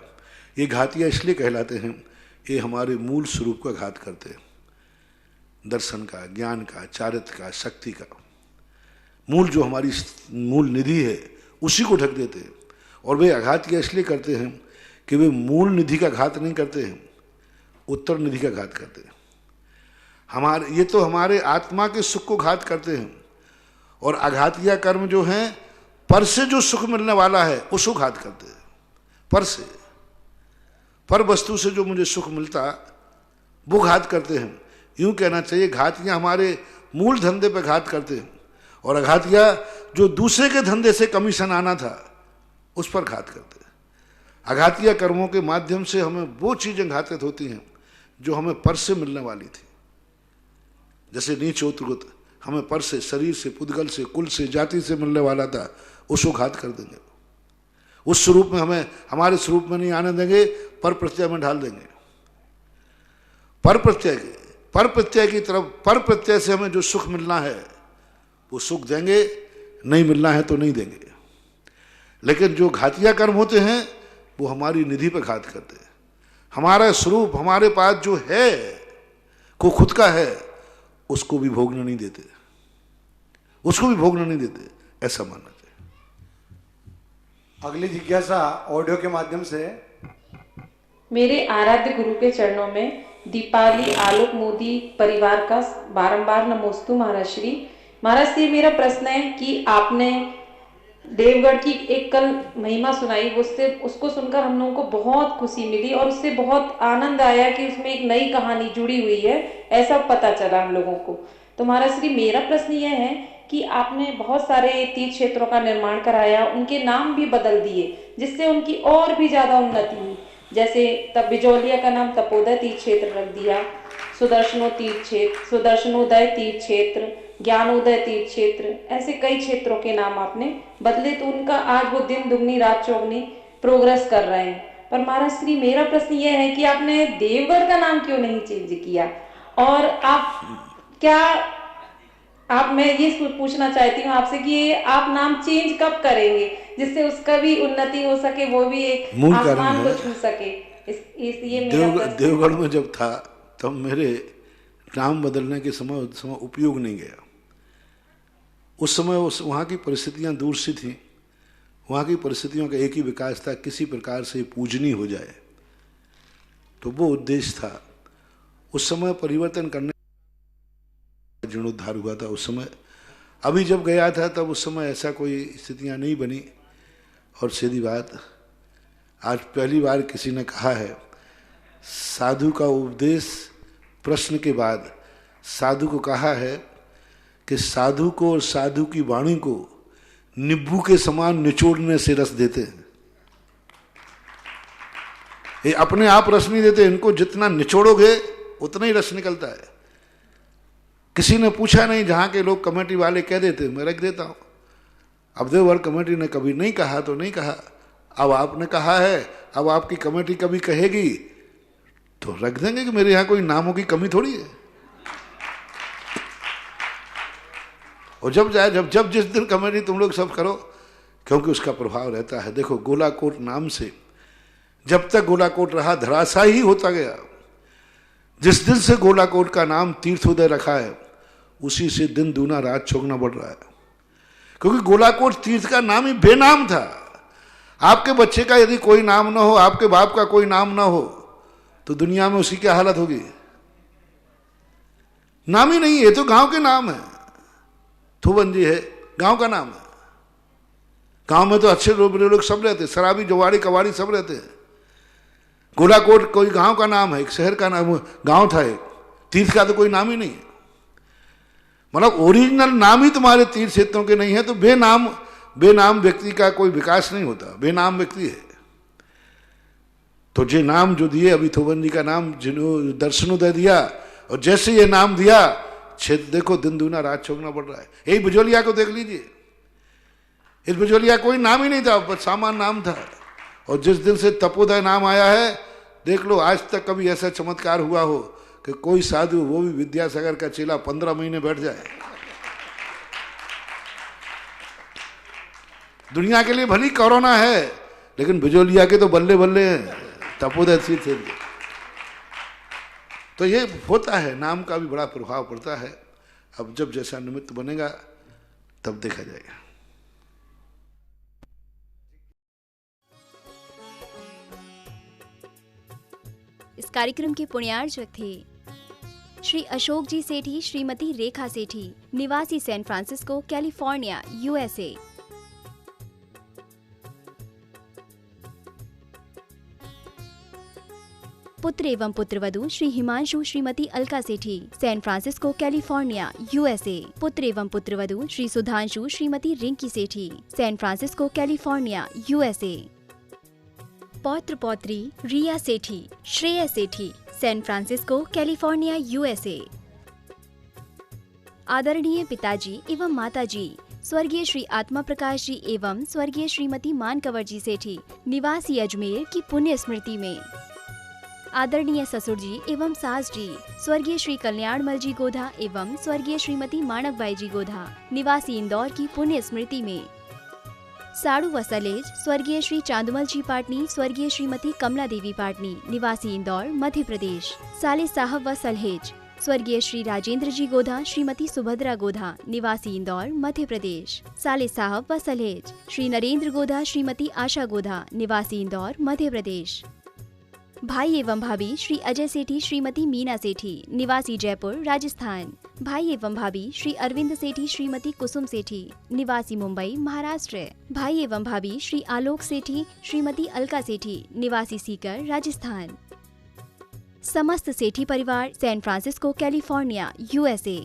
ये घातिया इसलिए कहलाते हैं, ये हमारे मूल स्वरूप का घात करते हैं, दर्शन का, ज्ञान का, चारित्र का, शक्ति का। मूल जो हमारी मूल निधि है उसी को ढक देते हैं। और वे अघातिया इसलिए करते हैं कि वे मूल निधि का घात नहीं करते हैं, उत्तर निधि का घात करते हैं। ये तो हमारे आत्मा के सुख को घात करते हैं, और अघातिया कर्म जो हैं पर से जो सुख मिलने वाला है उसको घात करते हैं। पर से, पर वस्तु से जो मुझे सुख मिलता वो घात करते हैं। यूं कहना चाहिए, घातिया हमारे मूल धंधे पे घात करते हैं, और अघातिया जो दूसरे के धंधे से कमीशन आना था उस पर घात करते हैं। अघातिया कर्मों के माध्यम से हमें वो चीजें घातित होती हैं जो हमें पर से मिलने वाली थी। जैसे नीच उतरुत हमें पर से, शरीर से, पुद्गल से, कुल से, जाति से मिलने वाला था, उसको घात कर देंगे। उस स्वरूप में हमें, हमारे स्वरूप में नहीं आने देंगे, पर प्रत्यय में ढाल देंगे। पर प्रत्यय की तरफ, पर प्रत्यय से हमें जो सुख मिलना है वो सुख देंगे, नहीं मिलना है तो नहीं देंगे। लेकिन जो घातिया कर्म होते हैं वो हमारी निधि पर घात करते हैं। हमारा स्वरूप, हमारे पास जो है, को खुद का है, उसको भी भोगने नहीं देते, उसको भी भोगने नहीं देते, ऐसा मानना चाहिए। अगली जिज्ञासा ऑडियो के माध्यम से। मेरे आराध्य गुरु के चरणों में दीपाली आलोक मोदी परिवार का बारंबार नमोस्तु महाराज श्री। महाराज श्री, मेरा प्रश्न है कि आपने देवगढ़ की एक कल महिमा सुनाई, उसको सुनकर हम लोगों को बहुत खुशी मिली और उससे बहुत आनंद आया कि उसमें एक नई कहानी जुड़ी हुई है, ऐसा पता चला हम लोगों को। तो महाराज श्री, मेरा प्रश्न यह है कि आपने बहुत सारे तीर्थ क्षेत्रों का निर्माण कराया, उनके नाम भी बदल दिए, जिससे उनकी और भी ज्यादा उन्नति हुई। जैसे तब बिजौलिया का नाम तपोदय तीर्थ क्षेत्र रख दिया, सुदर्शनोदय तीर्थ क्षेत्र, ज्ञानोदय तीर्थ क्षेत्र, ऐसे कई क्षेत्रों के नाम आपने बदले, तो उनका आज वो दिन दुगनी रात चौगनी प्रोग्रेस कर रहे हैं। पर महाराज श्री, मेरा प्रश्न ये है कि आपने देवगढ़ का नाम क्यों नहीं चेंज किया, और मैं ये ये चाहती हूँ आपसे कि आप नाम चेंज कब करेंगे, जिससे उसका भी उन्नति हो सके, वो भी एक आसमान को छू सके। देवगढ़ में जब था तब मेरे नाम बदलने के समय उपयोग नहीं गया। उस समय वहाँ की परिस्थितियाँ दूर सी थी, वहाँ की परिस्थितियों का एक ही विकास था, किसी प्रकार से पूजनीय हो जाए, तो वो उद्देश्य था। उस समय परिवर्तन करने जीर्णोद्धार हुआ था उस समय। अभी जब गया था तब उस समय ऐसा कोई स्थितियाँ नहीं बनी। और सीधी बात, आज पहली बार किसी ने कहा है, साधु का उपदेश प्रश्न के बाद साधु को कहा है कि साधु को और साधु की वाणी को नींबू के समान निचोड़ने से रस देते हैं। ये अपने आप रस नहीं देते, इनको जितना निचोड़ोगे उतना ही रस निकलता है। किसी ने पूछा नहीं, जहां के लोग कमेटी वाले कह देते मैं रख देता हूं। अब देवगढ़ कमेटी ने कभी नहीं कहा तो नहीं कहा, अब आपने कहा है, अब आपकी कमेटी कभी कहेगी तो रख देंगे कि मेरे यहां कोई नामों की कमी थोड़ी है। और जब जिस दिन कमेटी तुम लोग सब करो, क्योंकि उसका प्रभाव रहता है। देखो, गोलाकोट नाम से जब तक गोलाकोट रहा धराशायी होता गया। जिस दिन से गोलाकोट का नाम तीर्थोदय रखा है, उसी से दिन दूना रात चौगुना बढ़ रहा है। क्योंकि गोलाकोट तीर्थ का नाम ही बेनाम था। आपके बच्चे का यदि कोई नाम ना हो, आपके बाप का कोई नाम ना हो, तो दुनिया में उसकी क्या हालत होगी? नाम ही नहीं है, तो गांव के नाम है। थुबंजी है, गांव का नाम है। गांव में तो अच्छे लोग सब रहते, शराबी जवाड़ी कवाड़ी सब रहते हैं। गोलाकोट कोई गांव का नाम है, एक शहर का नाम, गांव था एक, तीर्थ का तो कोई नाम ही नहीं है। मतलब ओरिजिनल नाम ही तुम्हारे तीर्थ क्षेत्रों के नहीं है, तो बेनाम व्यक्ति का कोई विकास नहीं होता, बेनाम व्यक्ति है। तो जे नाम जो दिए, अभी थोबन जी का नाम जिन्होंने दर्शनोदय दिया, और जैसे ये नाम दिया, देखो दिन दूना रात चौगुना बढ़ रहा है। यही बिजोलिया को देख लीजिए, इस बिजोलिया कोई नाम ही नहीं था, बस सामान नाम था, और जिस दिन से तपोदय नाम आया है, देख लो आज तक कभी ऐसा चमत्कार हुआ हो कि कोई साधु, वो भी विद्यासागर का चेला, 15 महीने बैठ जाए। दुनिया के लिए भली कोरोना है, लेकिन बिजोलिया के तो बल्ले बल्ले हैं, तपोदय थे। तो ये होता है, नाम का भी बड़ा प्रभाव पड़ता है। अब जब जैसा निमित्त बनेगा तब देखा जाएगा। इस कार्यक्रम के पुण्यार्चक थे श्री अशोक जी सेठी, श्रीमती रेखा सेठी, निवासी सैन फ्रांसिस्को, कैलिफोर्निया, यूएसए। पुत्र एवं पुत्रवधू श्री हिमांशु, श्रीमती अलका सेठी, सैन फ्रांसिस्को, कैलिफोर्निया, यूएसए। पुत्र एवं पुत्रवधू श्री सुधांशु, श्रीमती रिंकी सेठी, सैन फ्रांसिस्को, कैलिफोर्निया, यूएसए। पौत्र पौत्री रिया सेठी, श्रेया सेठी, सैन फ्रांसिस्को, कैलिफोर्निया, यूएसए। आदरणीय पिताजी एवं माताजी स्वर्गीय श्री आत्मा प्रकाश जी एवं स्वर्गीय श्रीमती मानकवर जी सेठी, निवासी अजमेर की पुण्य स्मृति में। आदरणीय ससुर जी एवं सास जी स्वर्गीय श्री कल्याणमल जी गोधा एवं स्वर्गीय श्रीमती माणकबाई जी गोधा, निवासी इंदौर की पुण्य स्मृति में। साड़ू व सलेज स्वर्गीय श्री चांदुमल जी पाटनी, स्वर्गीय श्रीमती कमला देवी पाटनी, निवासी इंदौर, मध्य प्रदेश। साले साहब व सलहेज स्वर्गीय श्री राजेंद्र जी गोधा, श्रीमती सुभद्रा गोधा, निवासी इंदौर, मध्य प्रदेश। साले साहब व सलहेज श्री नरेंद्र गोधा, श्रीमती आशा गोधा, निवासी इंदौर, मध्य प्रदेश। भाई एवं भाभी श्री अजय सेठी, श्रीमती मीना सेठी, निवासी जयपुर, राजस्थान। भाई एवं भाभी श्री अरविंद सेठी, श्रीमती कुसुम सेठी, निवासी मुंबई, महाराष्ट्र। भाई एवं भाभी श्री आलोक सेठी, श्रीमती अलका सेठी, निवासी सीकर, राजस्थान। समस्त सेठी परिवार, सैन फ्रांसिस्को, कैलिफोर्निया, यूएसए।